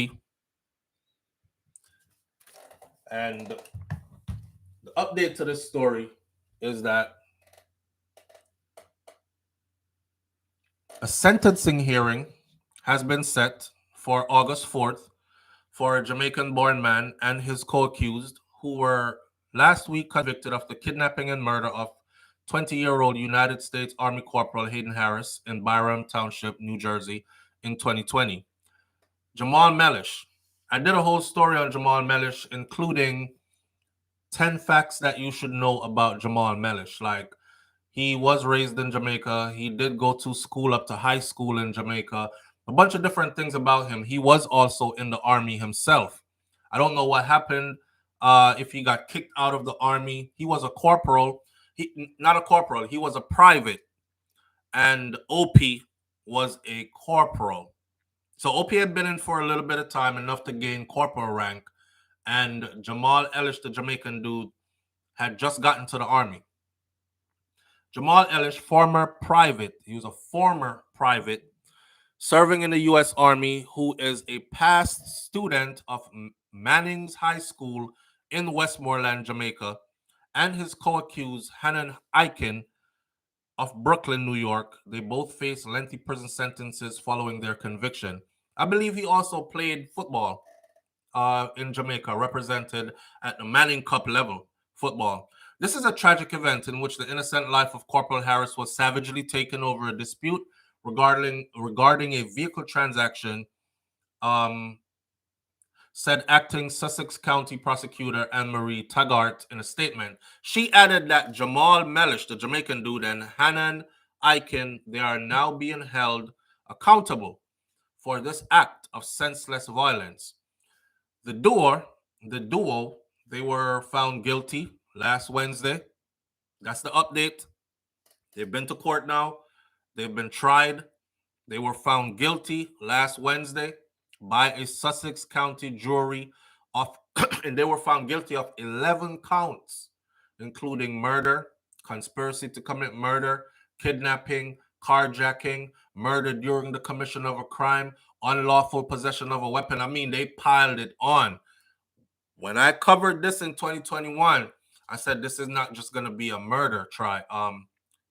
S1: And the update to this story is that a sentencing hearing has been set for August 4th for a Jamaican-born man and his co-accused who were last week convicted of the kidnapping and murder of 20-year-old United States Army Corporal Hayden Harris in Byram Township, New Jersey in 2020. Jamaal Mellish. I did a whole story on Jamaal Mellish, including 10 facts that you should know about Jamaal Mellish. Like, he was raised in Jamaica. He did go to school up to high school in Jamaica. A bunch of different things about him. He was also in the army himself. I don't know what happened, if he got kicked out of the army. He was a corporal. Not a corporal. He was a private. And OP was a corporal. So OP had been in for a little bit of time, enough to gain corporal rank. And Jamaal Ellish, the Jamaican dude, had just gotten to the army. Jamaal Ellish, former private. He was a former private serving in the U.S. Army, who is a past student of Manning's High School in Westmoreland, Jamaica, and his co-accused, Hannon Aiken, of Brooklyn, New York. They both face lengthy prison sentences following their conviction. I believe he also played football in Jamaica, represented at the Manning Cup level football. This is a tragic event in which the innocent life of Corporal Harris was savagely taken over a dispute regarding a vehicle transaction, said acting Sussex County Prosecutor Anne-Marie Taggart in a statement. She added that Jamaal Mellish, the Jamaican dude, and Hannon Aiken, they are now being held accountable for this act of senseless violence. The duo the duo, they were found guilty last Wednesday. That's the update. They've been to court now. They've been tried. They were found guilty last Wednesday by a Sussex County jury of, and they were found guilty of 11 counts, including murder, conspiracy to commit murder, kidnapping, carjacking, murder during the commission of a crime, unlawful possession of a weapon. I mean, they piled it on. When I covered this in 2021, I said this is not just going to be a murder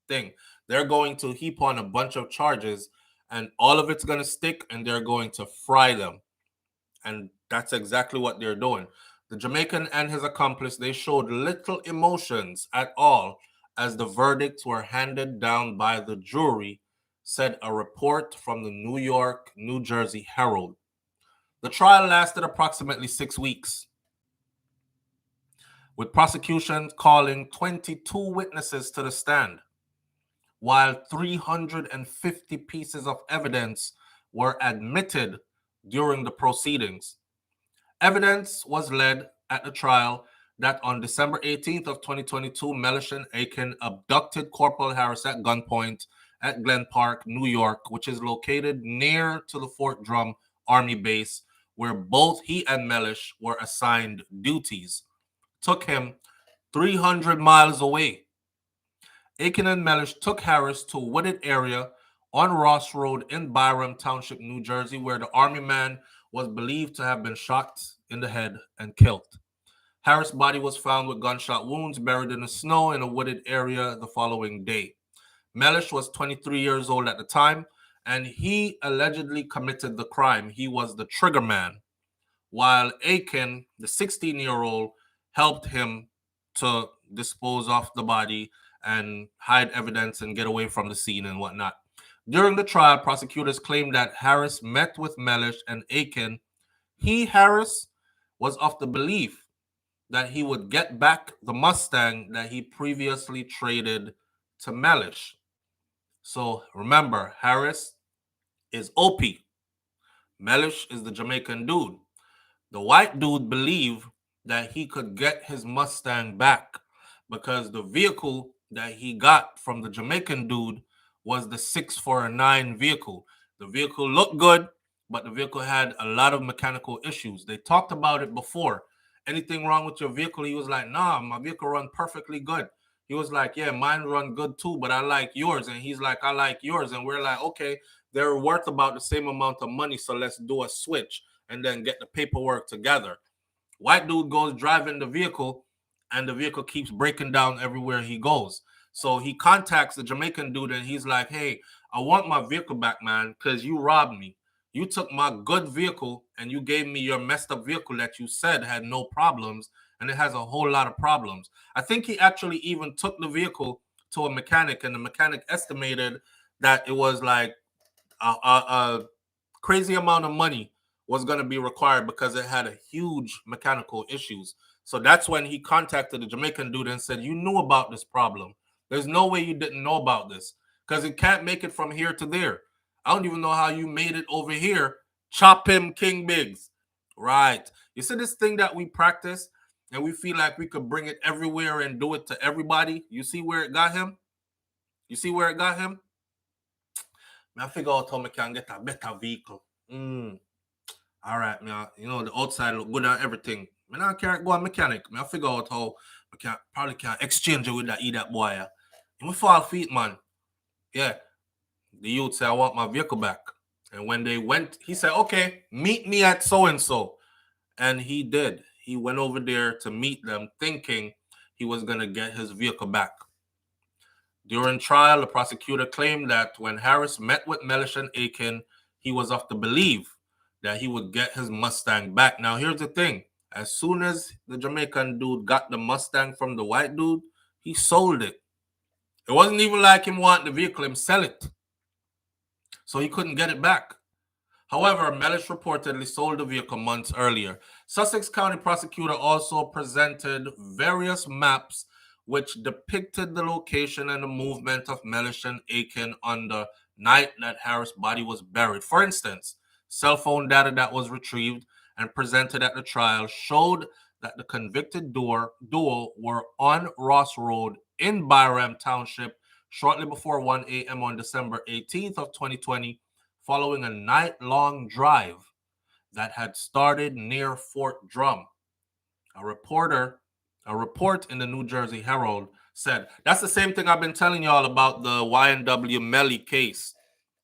S1: thing. They're going to heap on a bunch of charges and all of it's going to stick and they're going to fry them. And that's exactly what they're doing. The Jamaican and his accomplice, they showed little emotions at all as the verdicts were handed down by the jury, said a report from the New York, New Jersey Herald. The trial lasted approximately 6 weeks, with prosecution calling 22 witnesses to the stand, while 350 pieces of evidence were admitted during the proceedings. Evidence was led at the trial that on December 18th of 2022, Mellish and Aiken abducted Corporal Harris at gunpoint at Glen Park, New York, which is located near to the Fort Drum Army base, where both he and Mellish were assigned duties. Took him 300 miles away. Aiken and Mellish took Harris to a wooded area on Ross Road in Byram Township, New Jersey, where the Army man was believed to have been shot in the head and killed. Harris' body was found with gunshot wounds buried in the snow in a wooded area the following day. Mellish was 23 years old at the time, and he allegedly committed the crime. He was the trigger man, while Aiken, the 16-year-old, helped him to dispose of the body and hide evidence and get away from the scene and whatnot. During the trial, prosecutors claimed that Harris met with Mellish and Aiken. Harris, was of the belief that he would get back the Mustang that he previously traded to Mellish. So remember, Harris is OP. Mellish is the Jamaican dude. The white dude believed that he could get his Mustang back because the vehicle that he got from the Jamaican dude was the 649 vehicle. The vehicle looked good, but the vehicle had a lot of mechanical issues. They talked about it before. Anything wrong with your vehicle? He was like, nah, my vehicle run perfectly good. He was like, yeah, mine run good too, but I like yours. And he's like, I like yours. And we're like, okay, they're worth about the same amount of money, so let's do a switch and then get the paperwork together. White dude goes driving the vehicle, and the vehicle keeps breaking down everywhere he goes. So he contacts the Jamaican dude, and he's like, hey, I want my vehicle back, man, because you robbed me. You took my good vehicle, and you gave me your messed up vehicle that you said had no problems, and it has a whole lot of problems. I think he actually even took the vehicle to a mechanic, and the mechanic estimated that it was like a crazy amount of money was going to be required because it had a huge mechanical issues. So that's when he contacted the Jamaican dude and said, you knew about this problem. There's no way you didn't know about this because it can't make it from here to there. I don't even know how you made it over here. Chop him, King Biggs. Right. You see this thing that we practice and we feel like we could bring it everywhere and do it to everybody. You see where it got him? You see where it got him? I figure out how I can get a better vehicle. All right, man. You know, the outside look good and everything. I can't go a mechanic. I figure out how I probably can't exchange it with that idiot boy. And we fall feet, man. Yeah. The youth say, I want my vehicle back. And when they went, he said, okay, meet me at so-and-so. And he did. He went over there to meet them thinking he was going to get his vehicle back. During trial, the prosecutor claimed that when Harris met with Mellish and Aiken, he was of the belief that he would get his Mustang back. Now, here's the thing. As soon as the Jamaican dude got the Mustang from the white dude, he sold it. It wasn't even like him wanting the vehicle, him sell it. So he couldn't get it back. However, Mellish reportedly sold the vehicle months earlier. Sussex County prosecutor also presented various maps which depicted the location and the movement of Mellish and Aiken on the night that Harris' body was buried. For instance, cell phone data that was retrieved and presented at the trial showed that the convicted duo were on Ross Road in Byram Township shortly before 1 a.m. on December 18th of 2020, following a night-long drive that had started near Fort Drum. A report in the New Jersey Herald said, that's the same thing I've been telling y'all about the YNW Melly case.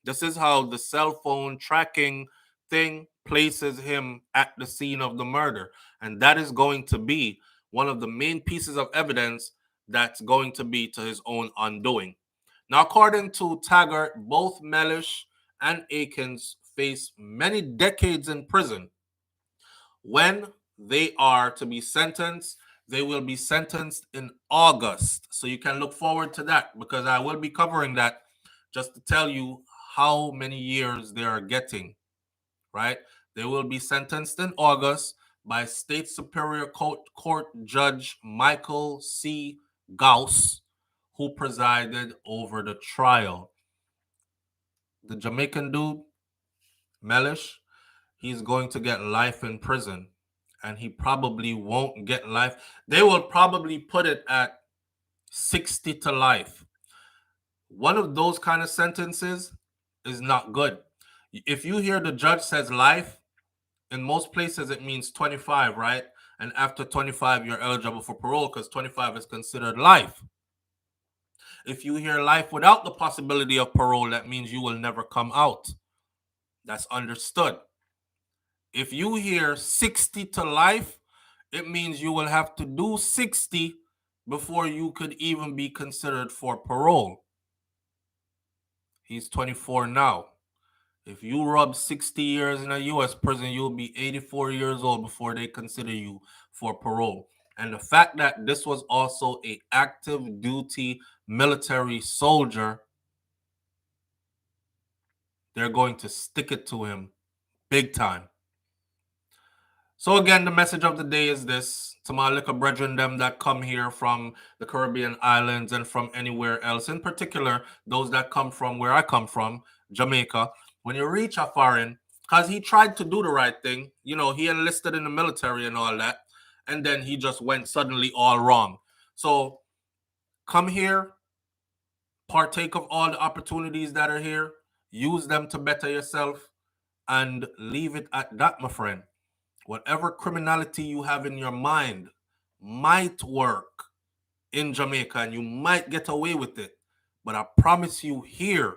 S1: This is how the cell phone tracking thing places him at the scene of the murder. And that is going to be one of the main pieces of evidence that's going to be to his own undoing. Now, according to Taggart, both Mellish and Akins face many decades in prison. When they are to be sentenced, they will be sentenced in August. So you can look forward to that, because I will be covering that just to tell you how many years they are getting, right? They will be sentenced in August by State Superior Court Judge Michael C. Gauss, who presided over the trial. The Jamaican dude, Mellish, he's going to get life in prison, and he probably won't get life. They will probably put it at 60 to life. One of those kind of sentences is not good. If you hear the judge says life, in most places it means 25, right? And after 25, you're eligible for parole because 25 is considered life. If you hear life without the possibility of parole, that means you will never come out. That's understood. If you hear 60 to life, it means you will have to do 60 before you could even be considered for parole. He's 24 now. If you rub 60 years in a U.S. prison, you'll be 84 years old before they consider you for parole. And the fact that this was also an active duty military soldier, they're going to stick it to him big time. So again, the message of the day is this: to my liquor brethren, them that come here from the Caribbean islands and from anywhere else, in particular, those that come from where I come from, Jamaica, when you reach a foreign, because he tried to do the right thing, you know, he enlisted in the military and all that, and then he just went suddenly all wrong. So come here, partake of all the opportunities that are here, use them to better yourself, and leave it at that, my friend. Whatever criminality you have in your mind might work in Jamaica and you might get away with it. But I promise you here,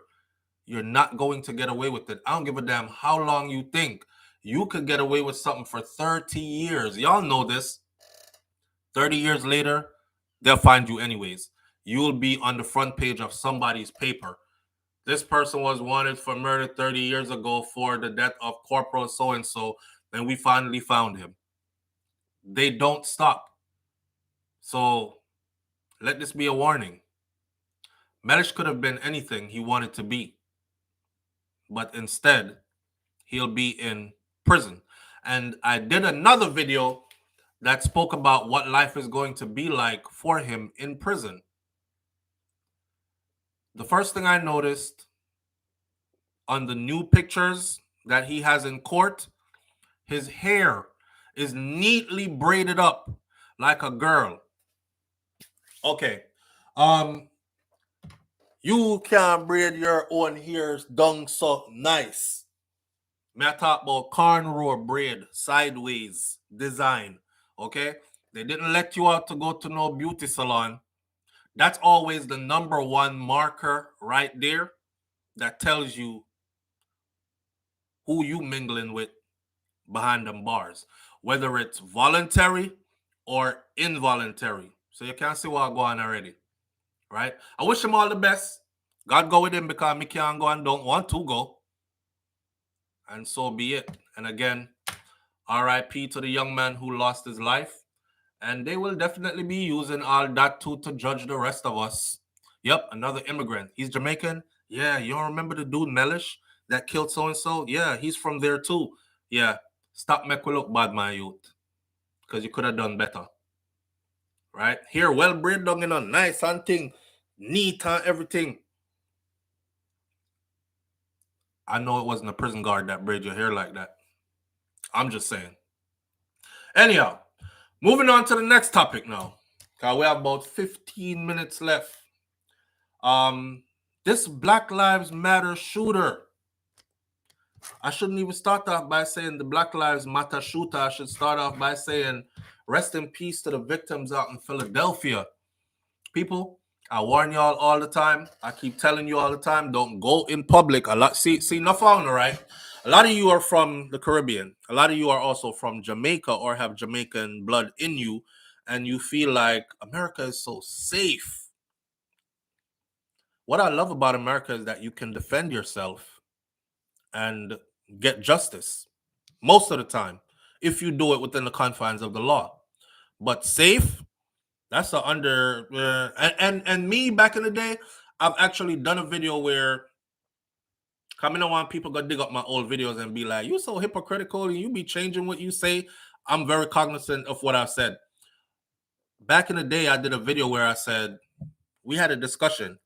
S1: you're not going to get away with it. I don't give a damn how long you think. You could get away with something for 30 years. Y'all know this. 30 years later, they'll find you anyways. You'll be on the front page of somebody's paper. This person was wanted for murder 30 years ago for the death of Corporal so-and-so, and we finally found him. They don't stop. So let this be a warning. Mellish could have been anything he wanted to be, but instead, he'll be in prison. And I did another video that spoke about what life is going to be like for him in prison. The first thing I noticed on the new pictures that he has in court, his hair is neatly braided up like a girl. Okay. You can braid your own hairs down so nice. May I talk about cornrow braid, sideways design. Okay? They didn't let you out to go to no beauty salon. That's always the number one marker right there that tells you who you mingling with behind them bars, whether it's voluntary or involuntary. So you can see what I'm going already, right? I wish him all the best. God go with him because me can't go and don't want to go. And so be it. And again, RIP to the young man who lost his life. And they will definitely be using all that to judge the rest of us. Yep, another immigrant. He's Jamaican. Yeah, you don't remember the dude Mellish that killed so-and-so? Yeah, he's from there too. Yeah, stop make we look bad, my youth. Because you could have done better. Right? Here, well braid down, you know, nice and thing, neat and everything. I know it wasn't a prison guard that braid your hair like that. I'm just saying. Anyhow, moving on to the next topic now. We have about 15 minutes left. This Black Lives Matter shooter. I shouldn't even start off by saying the Black Lives Matter shooter. I should start off by saying rest in peace to the victims out in Philadelphia. People, I warn y'all all the time. I keep telling you all the time, don't go in public. See, enough on, right? A lot of you are from the Caribbean. A lot of you are also from Jamaica or have Jamaican blood in you, and you feel like America is so safe. What I love about America is that you can defend yourself and get justice most of the time if you do it within the confines of the law. But safe, that's a under and me back in the day, I've actually done a video where coming on people go dig up my old videos and be like, "You so hypocritical and you be changing what you say." I'm very cognizant of what I've said. Back in the day, I did a video where I said we had a discussion.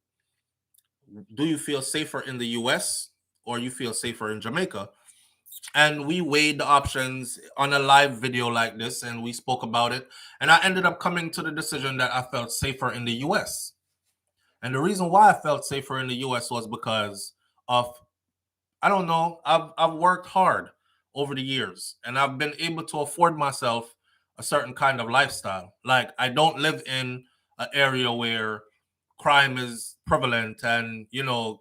S1: Do you feel safer in the US or you feel safer in Jamaica? And we weighed the options on a live video like this and we spoke about it. And I ended up coming to the decision that I felt safer in the US. And the reason why I felt safer in the US was because of, I don't know, I've worked hard over the years and I've been able to afford myself a certain kind of lifestyle. Like I don't live in an area where crime is prevalent and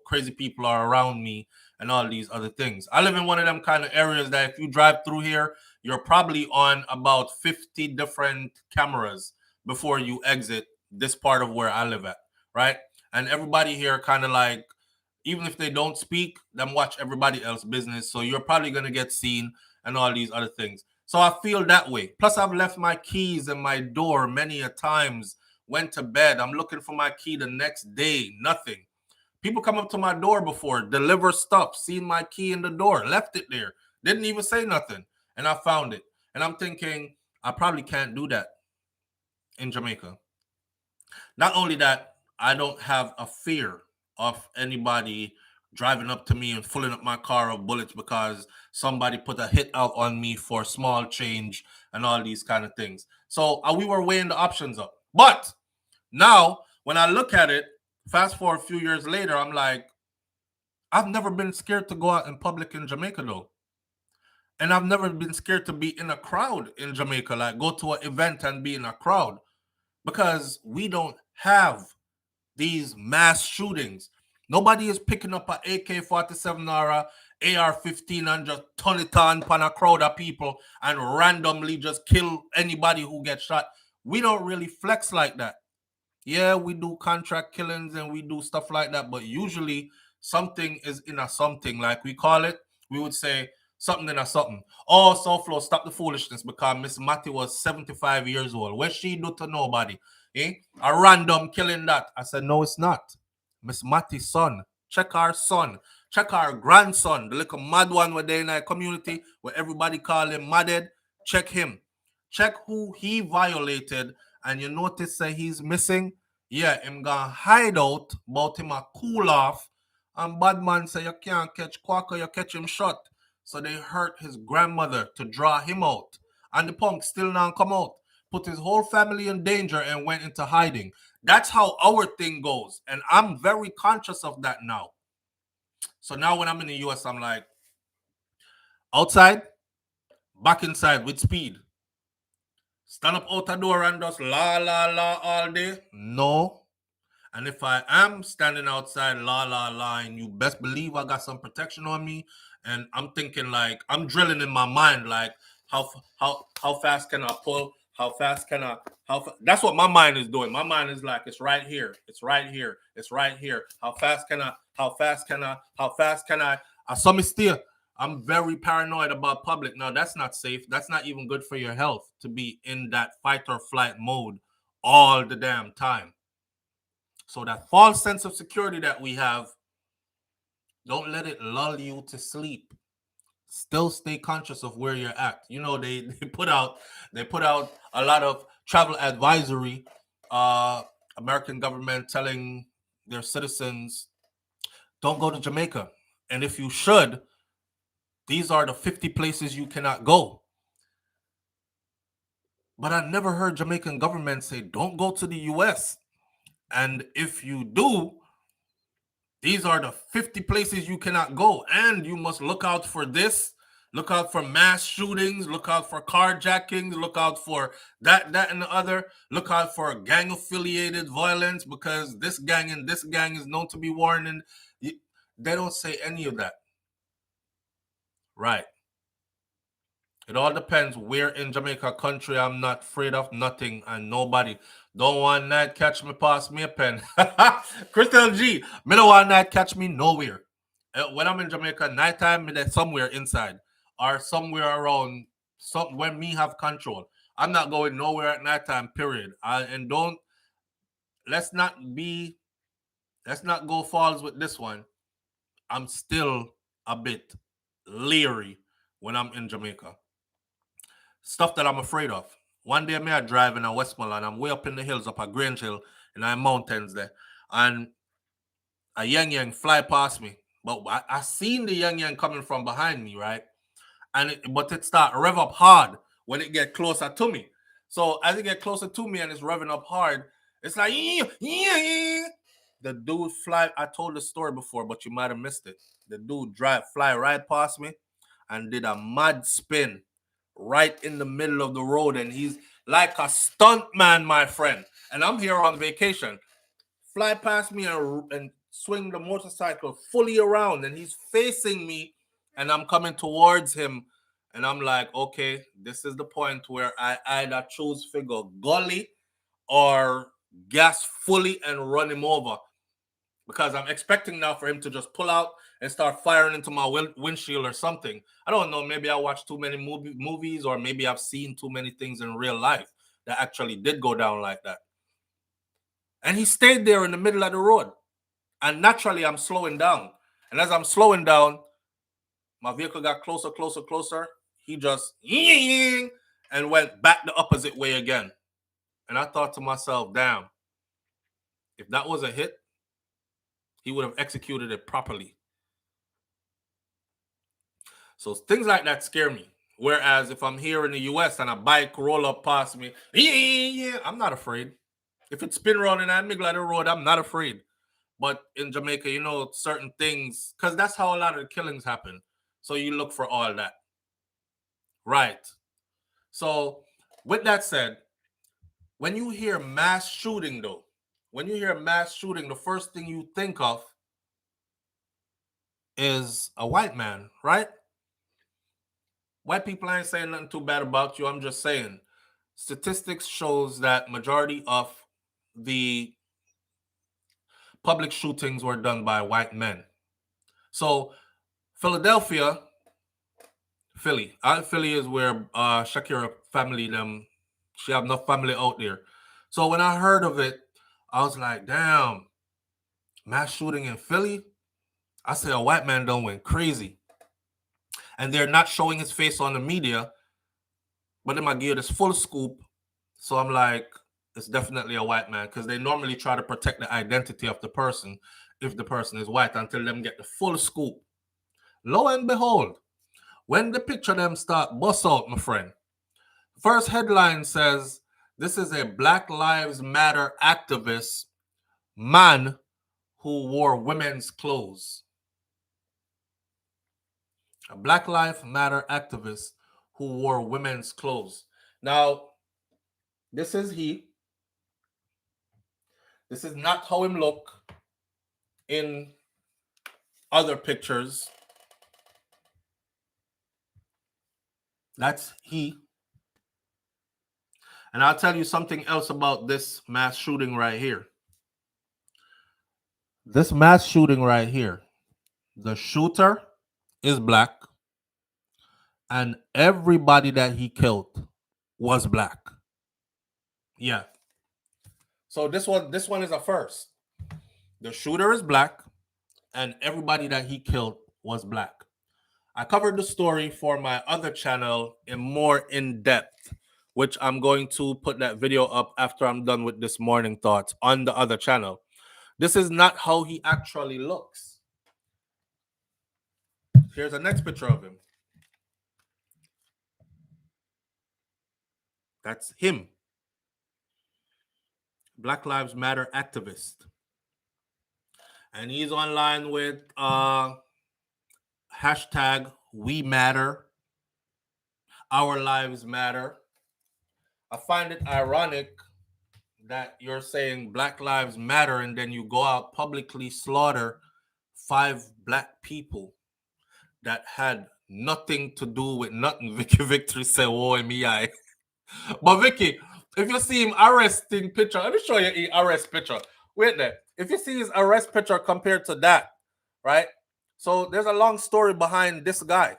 S1: crazy people are around me and all these other things. I live in one of them kind of areas that if you drive through here, you're probably on about 50 different cameras before you exit this part of where I live at, right? And everybody here kind of like, even if they don't speak, them watch everybody else's business. So you're probably going to get seen and all these other things. So I feel that way. Plus, I've left my keys in my door many a times, went to bed. I'm looking for my key the next day, nothing. People come up to my door before, deliver stuff, seen my key in the door, left it there, didn't even say nothing. And I found it. And I'm thinking, I probably can't do that in Jamaica. Not only that, I don't have a fear of anybody driving up to me and filling up my car of bullets because somebody put a hit out on me for small change and all these kind of things. So we were weighing the options up. But now, when I look at it, fast forward a few years later, I'm like, I've never been scared to go out in public in Jamaica, though. And I've never been scared to be in a crowd in Jamaica, like go to an event and be in a crowd because we don't have these mass shootings. Nobody is picking up an AK-47 or a AR-15 and just turn it on a crowd of people and randomly just kill anybody who gets shot. We don't really flex like that. Yeah, we do contract killings and we do stuff like that, but usually something is in a something, like we call it. We would say something in a something. Oh, SouFLo, stop the foolishness because Miss Matty was 75 years old. What she do to nobody? Eh? A random killing that. I said, no, it's not. Miss Matty's son. Check our son. Check our grandson, the little mad one where they in a community where everybody call him madded. Check him. Check who he violated and you notice that he's missing, yeah, him gonna hide out, but him a cool off. And bad man say you can't catch Quacker, you catch him shot. So they hurt his grandmother to draw him out. And the punk still not come out. Put his whole family in danger and went into hiding. That's how our thing goes. And I'm very conscious of that now. So now when I'm in the US, I'm like, outside, back inside with speed. Stand up out the door and just la la la all day? No. And if I am standing outside la la la, and you best believe I got some protection on me, and I'm thinking like I'm drilling in my mind like how fast can I pull? How fast can I? That's what my mind is doing. My mind is like it's right here, it's right here, it's right here. How fast can I? How fast can I? How fast can I? I saw me steer. I'm very paranoid about public. Now, that's not safe. That's not even good for your health to be in that fight or flight mode all the damn time. So that false sense of security that we have, don't let it lull you to sleep. Still stay conscious of where you're at. You know, they put out a lot of travel advisory, American government telling their citizens, don't go to Jamaica. And if you should, these are the 50 places you cannot go. But I never heard Jamaican government say, don't go to the US. And if you do, these are the 50 places you cannot go. And you must look out for this. Look out for mass shootings. Look out for carjackings. Look out for that, and the other. Look out for gang affiliated violence because this gang and this gang is known to be warning. They don't say any of that. Right. It all depends where in Jamaica country. I'm not afraid of nothing and nobody. Don't want night catch me pass me a pen. Crystal G, me don't want night catch me nowhere. When I'm in Jamaica, nighttime me there somewhere inside or somewhere around when me have control. I'm not going nowhere at nighttime, period. And don't let's not be let's not go falls with this one. I'm still a bit leery when I'm in Jamaica. Stuff that I'm afraid of. One day, me I driving in Westmoreland. I'm way up in the hills, up at Grange Hill, in the mountains there, and a yang fly past me. But I seen the yang coming from behind me, right? But it start rev up hard when it get closer to me. So as it get closer to me and it's revving up hard, it's like the dude fly. I told the story before, but you might have missed it. The dude fly right past me and did a mad spin right in the middle of the road, and he's like a stunt man, my friend. And I'm here on vacation. Fly past me and swing the motorcycle fully around, and he's facing me, and I'm coming towards him, and I'm like, okay, this is the point where I either choose figure gully or gas fully and run him over because I'm expecting now for him to just pull out and start firing into my windshield or something. I don't know. Maybe I watched too many movies, or maybe I've seen too many things in real life that actually did go down like that. And he stayed there in the middle of the road. And naturally, I'm slowing down. And as I'm slowing down, my vehicle got closer, closer, closer. He just and went back the opposite way again. And I thought to myself, damn, if that was a hit, he would have executed it properly. So things like that scare me. Whereas if I'm here in the US and a bike roll up past me, I'm not afraid. If it's spin around in that middle of the road, I'm not afraid. But in Jamaica, you know, certain things, because that's how a lot of the killings happen. So you look for all that. Right. So with that said, when you hear mass shooting, though, the first thing you think of is a white man, right? White people ain't saying nothing too bad about you. I'm just saying statistics shows that majority of the public shootings were done by white men. So Philadelphia, Philly is where Shakira family she have enough family out there. So when I heard of it, I was like, damn, mass shooting in Philly. I said a white man done went crazy. And they're not showing his face on the media, but they might give this full scoop. So I'm like, it's definitely a white man because they normally try to protect the identity of the person if the person is white until them get the full scoop. Lo and behold, when the picture them start bust out, my friend, first headline says, this is a Black Lives Matter activist man who wore women's clothes. A Black Lives Matter activist who wore women's clothes. Now, this is he. This is not how him look in other pictures. That's he. And I'll tell you something else about this mass shooting right here. This mass shooting right here. The shooter is black, and everybody that he killed was black. Yeah. So this one is a first. The shooter is black, and everybody that he killed was black. I covered the story for my other channel in more in depth, which I'm going to put that video up after I'm done with this morning thoughts on the other channel. This is not how he actually looks. Here's a next picture of him. That's him. Black Lives Matter activist. And he's online with hashtag We Matter, Our Lives Matter. I find it ironic that you're saying Black Lives Matter and then you go out publicly slaughter 5 black people that had nothing to do with nothing. Vicky Victory said, "Whoa, me I." But Vicky, if you see him arresting picture, let me show you his arrest picture. Wait there. If you see his arrest picture compared to that, right? So there's a long story behind this guy.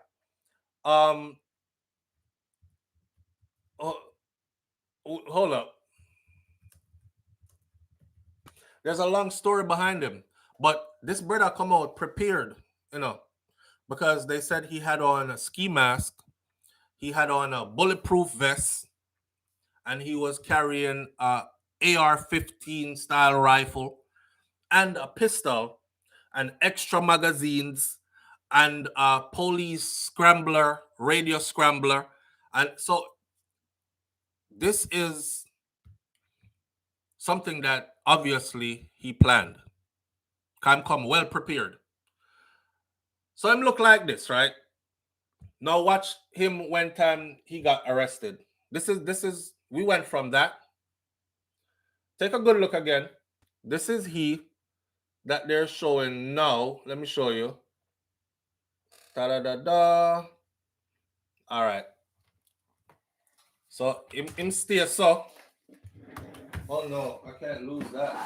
S1: Oh, hold up. There's a long story behind him, but this brother come out prepared, because they said he had on a ski mask, he had on a bulletproof vest, and he was carrying a AR-15 style rifle and a pistol and extra magazines and a police scrambler, radio scrambler. And so this is something that obviously he planned. Come well prepared. So him look like this, right? Now watch him when time he got arrested. This is we went from that. Take a good look again. This is he that they're showing now. Let me show you. Da da da da. All right. So him stay so. Oh no, I can't lose that.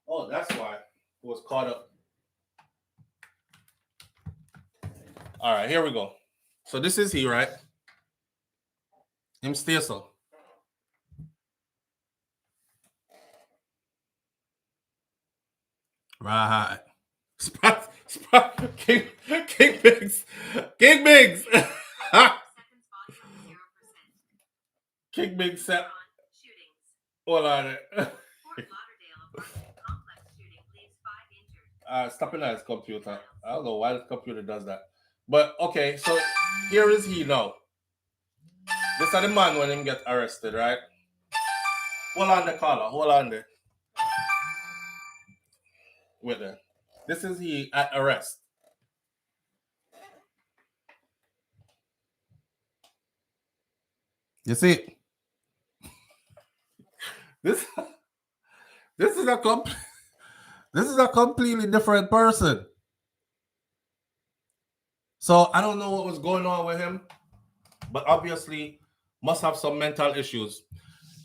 S1: Oh, that's why it was caught up. All right, here we go. So this is he, right? Him stay so. Right. King Biggs. King Biggs. King Biggs said. Hold on. Stopping at his computer. I don't know why the computer does that. But okay, so here is he now. This is the man when him get arrested, right? Hold on the collar. Hold on there. Wait there. This is he at arrest. You see? This is a completely different person. So I don't know what was going on with him, but obviously must have some mental issues.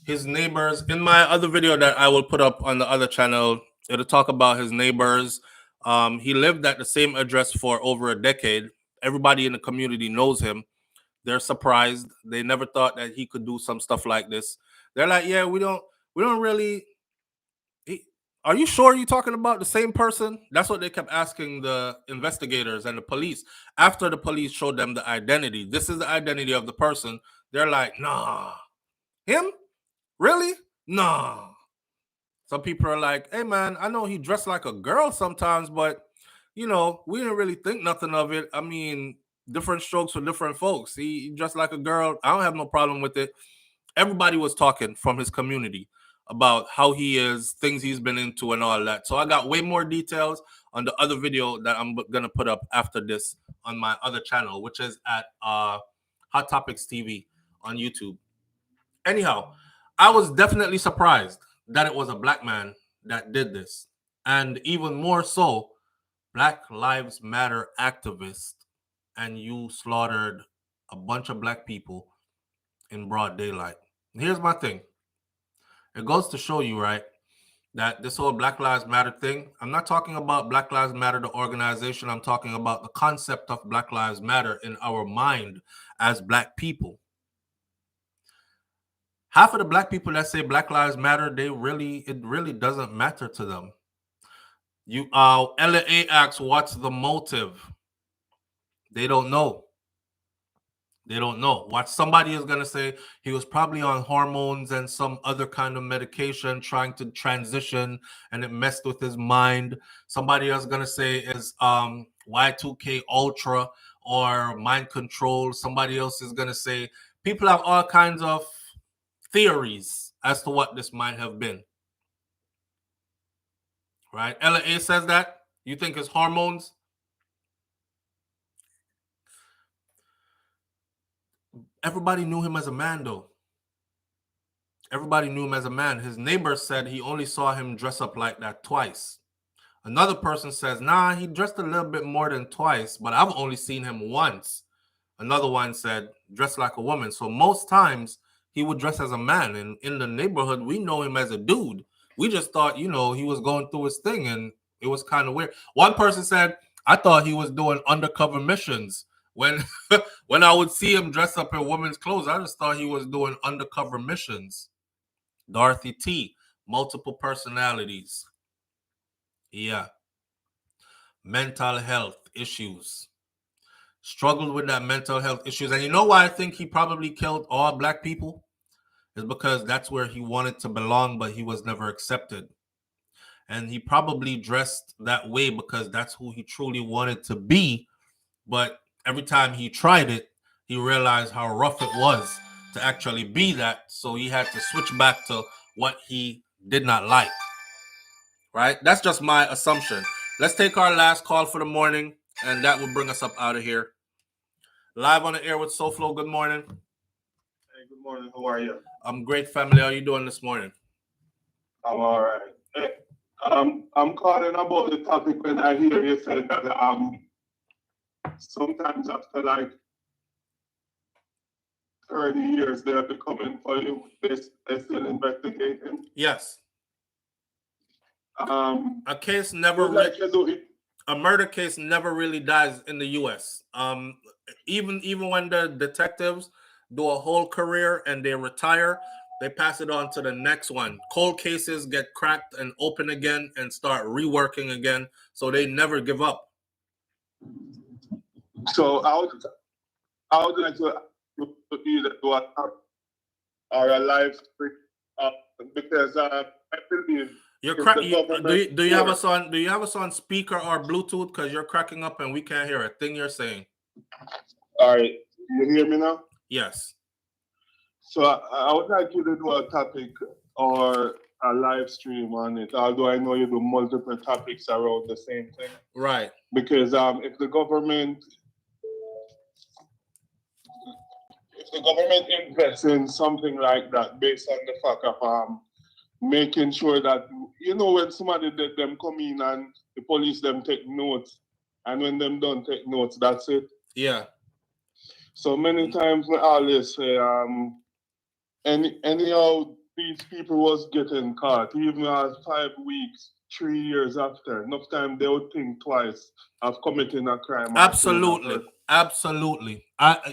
S1: His neighbors, in my other video that I will put up on the other channel, it'll talk about his neighbors. He lived at the same address for over a decade. Everybody in the community knows him. They're surprised. They never thought that he could do some stuff like this. They're like, yeah, we don't really. Are you sure you're talking about the same person? That's what they kept asking the investigators and the police. After the police showed them the identity, this is the identity of the person. They're like, nah, him? Really? Nah. Some people are like, hey man, I know he dressed like a girl sometimes, but we didn't really think nothing of it. I mean, different strokes for different folks. He dressed like a girl. I don't have no problem with it. Everybody was talking from his community about how he is, things he's been into, and all that. So I got way more details on the other video that I'm gonna put up after this on my other channel, which is at Hot Topics TV on YouTube. Anyhow, I was definitely surprised that it was a black man that did this, and even more so, Black Lives Matter activist, and you slaughtered a bunch of black people in broad daylight. Here's my thing. It goes to show you, right, that this whole Black Lives Matter thing, I'm not talking about Black Lives Matter, the organization. I'm talking about the concept of Black Lives Matter in our mind as black people. Half of the black people that say Black Lives Matter, it really doesn't matter to them. LA asks, what's the motive? They don't know. They don't know. What somebody is going to say, he was probably on hormones and some other kind of medication trying to transition and it messed with his mind. Somebody else going to say is Y2K Ultra or mind control. Somebody else is going to say people have all kinds of theories as to what this might have been. Right? Ella A says that. You think it's hormones? Everybody knew him as a man, though. Everybody knew him as a man. His neighbor said he only saw him dress up like that twice. Another person says, nah, he dressed a little bit more than twice, but I've only seen him once. Another one said, dressed like a woman. So most times he would dress as a man. And in the neighborhood, we know him as a dude. We just thought, he was going through his thing, and it was kind of weird. One person said, I thought he was doing undercover missions. When when I would see him dress up in women's clothes, I just thought he was doing undercover missions. Dorothy T, multiple personalities. Yeah. Mental health issues. Struggled with that mental health issues. And you know why I think he probably killed all black people? Is because that's where he wanted to belong, but he was never accepted. And he probably dressed that way because that's who he truly wanted to be. But every time he tried it, he realized how rough it was to actually be that. So he had to switch back to what he did not like. Right? That's just my assumption. Let's take our last call for the morning, and that will bring us up out of here. Live on the air with SouFLo. Good morning.
S2: Hey, good morning. How are you?
S1: I'm great, family. How are you doing this morning?
S2: I'm all right. Hey, I'm calling about the topic when I hear you say that sometimes after like 30 years they have to come in for you. They're still investigating.
S1: Yes. A case never a murder case never really dies in the U.S. Even when the detectives do a whole career and they retire, they pass it on to the next one. Cold cases get cracked and open again and start reworking again, so they never give up.
S2: So I would like to either do a or a live stream because I believe.
S1: You're cracking. Do you have us on? Do you have us on speaker or Bluetooth? Because you're cracking up and we can't hear a thing you're saying.
S2: All right, you hear me now?
S1: Yes.
S2: So I would like you to do a topic or a live stream on it. Although I know you do multiple topics around the same thing.
S1: Right.
S2: Because if the government invests in something like that based on the fact of making sure that, when somebody let them come in and the police them take notes, and when them don't take notes, that's it.
S1: Yeah.
S2: So many times we always say, anyhow these people was getting caught, even as 5 weeks, 3 years after, enough time they would think twice of committing a crime.
S1: Absolutely. Absolutely.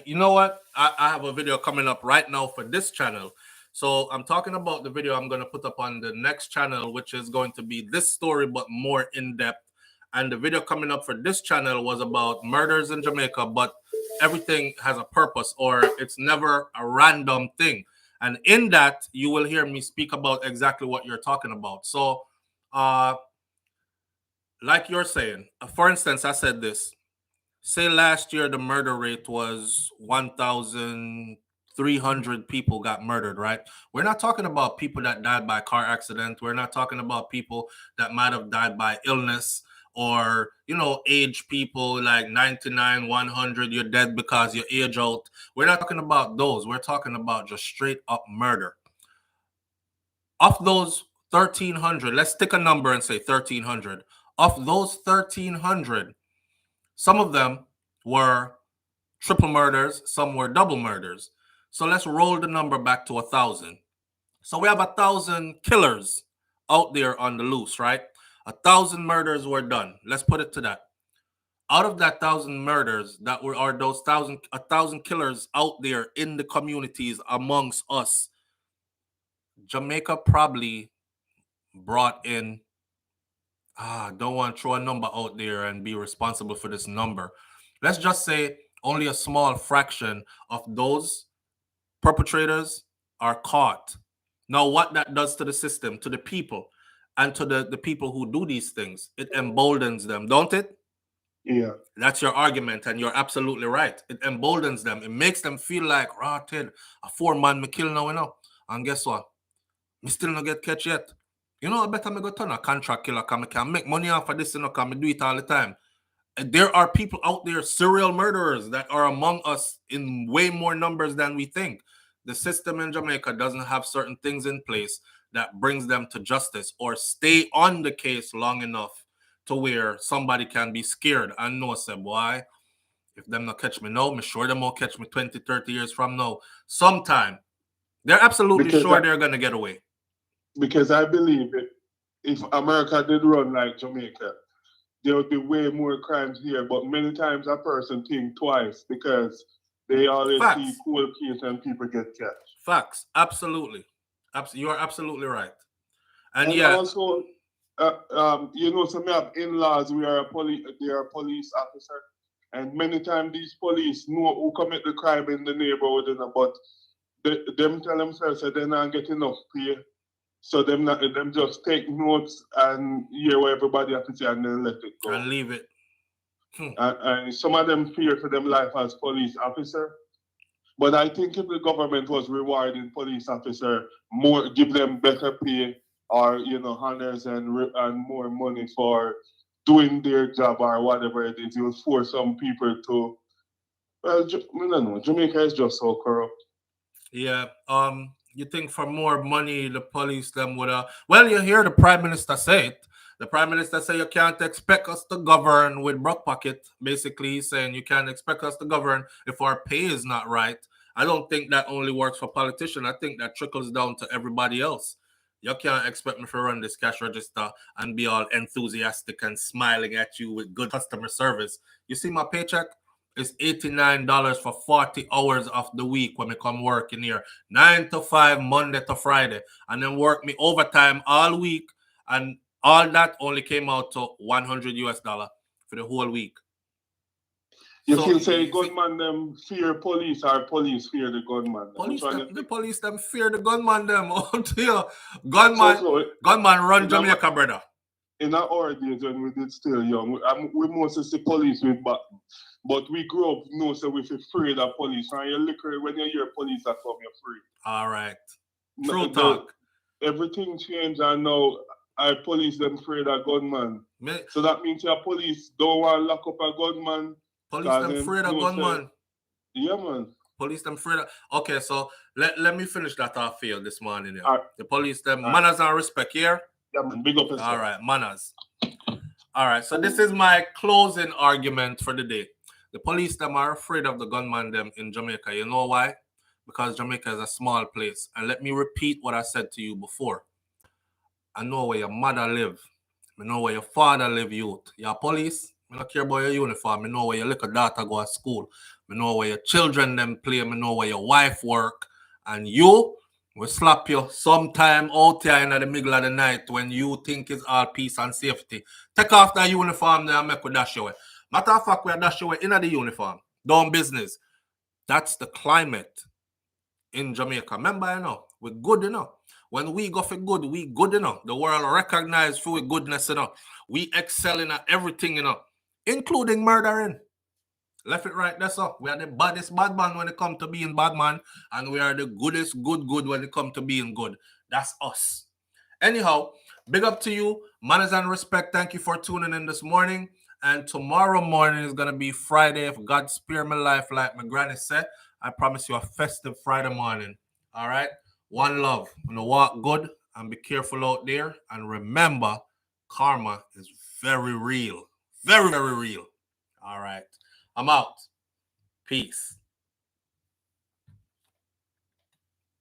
S1: You know what? I have a video coming up right now for this channel. So I'm talking about the video I'm going to put up on the next channel, which is going to be this story, but more in depth. And the video coming up for this channel was about murders in Jamaica, but everything has a purpose, or it's never a random thing. And in that, you will hear me speak about exactly what you're talking about. So, like you're saying, for instance, I said this. Say last year the murder rate was 1,300 people got murdered, right? We're not talking about people that died by car accident. We're not talking about people that might have died by illness or, age people like 99, 100, you're dead because you age out. We're not talking about those. We're talking about just straight up murder. Of those 1,300, let's stick a number and say 1,300. Of those 1,300, some of them were triple murders, some were double murders. So let's roll the number back to 1,000. So we have 1,000 killers out there on the loose, right? 1,000 murders were done. Let's put it to that. Out of that 1,000 murders are those 1,000 killers out there in the communities amongst us, Jamaica probably brought in, don't want to throw a number out there and be responsible for this number. Let's just say only a small fraction of those perpetrators are caught. Now, what that does to the system, to the people, and to the people who do these things, it emboldens them, don't it?
S2: Yeah.
S1: That's your argument, and you're absolutely right. It emboldens them. It makes them feel like, rotted, a 4-man me kill now, And guess what? Me still not get catch yet. I better me go turn a contract killer because I can make money off of this, because I do it all the time. And there are people out there, serial murderers, that are among us in way more numbers than we think. The system in Jamaica doesn't have certain things in place that brings them to justice or stay on the case long enough to where somebody can be scared and know, say, boy, if them not catch me now, me sure them will catch me 20, 30 years from now. Sometime. They're absolutely sure they're going to get away.
S2: Because I believe if America did run like Jamaica, there would be way more crimes here. But many times a person think twice because they always see cool case and people get catch.
S1: Facts. Absolutely. You are absolutely right.
S2: And also, some have in-laws. They are a police officer, and many times these police know who commit the crime in the neighborhood, but them tell themselves that they're not getting enough pay, so them just take notes and hear what everybody has to say and then let it go
S1: and leave it.
S2: And some of them fear for them life as police officer. But I think if the government was rewarding police officer more, give them better pay or honors and more money for doing their job or whatever it is, it will force some people to. Well, I don't know. Jamaica is just so corrupt.
S1: Yeah. You think for more money, the police them would well, you hear the Prime Minister say it. The Prime Minister say you can't expect us to govern with broke pocket. Basically, he's saying you can't expect us to govern if our pay is not right. I don't think that only works for politicians. I think that trickles down to everybody else. You can't expect me to run this cash register and be all enthusiastic and smiling at you with good customer service. You see my paycheck? It's $89 for 40 hours of the week when I come work in here. 9 to 5, Monday to Friday. And then work me overtime all week. And all that only came out to $100 for the whole week.
S2: You feel say gunman them fear police or police fear the gunman?
S1: The police them fear the gunman them. Oh dear. Gunman run Jamaica, brother.
S2: In our days when we did still young, we mostly see police with button. But we grew up, so we're afraid of police. And you look when you hear police that come, you're free.
S1: All right. True talk.
S2: Everything changed and now I police them afraid of gunman. So that means your police don't want to lock up a gunman.
S1: Police them afraid of gunman.
S2: Yeah, man.
S1: Police them afraid of... Okay, so let me finish that off here this morning. Yeah. The police them manners and respect here.
S2: Yeah, man. Big up yourself.
S1: All right, manners. All right, so this is my closing argument for the day. The police them are afraid of the gunman them in Jamaica. You know why? Because Jamaica is a small place. And let me repeat what I said to you before. I know where your mother live. I know where your father live, youth. Your police, I don't care about your uniform. I know where your little daughter go to school. I know where your children them play. I know where your wife work. And you will slap you sometime out here in the middle of the night when you think it's all peace and safety. Take off that uniform there and make we dash away. Matter of fact, we are dash away in the uniform. Doing business. That's the climate in Jamaica. Remember, we're good, When we go for good, we good, The world recognize for goodness, We excel in everything, including murdering. Left it right, that's all. We are the baddest bad man when it comes to being bad man, and we are the goodest good when it comes to being good. That's us. Anyhow, big up to you. Manners and respect. Thank you for tuning in this morning. And tomorrow morning is going to be Friday. If God spare my life, like my granny said, I promise you a festive Friday morning. All right? One love. I'm going to walk good and be careful out there. And remember, karma is very real. Very, very real. All right. I'm out. Peace.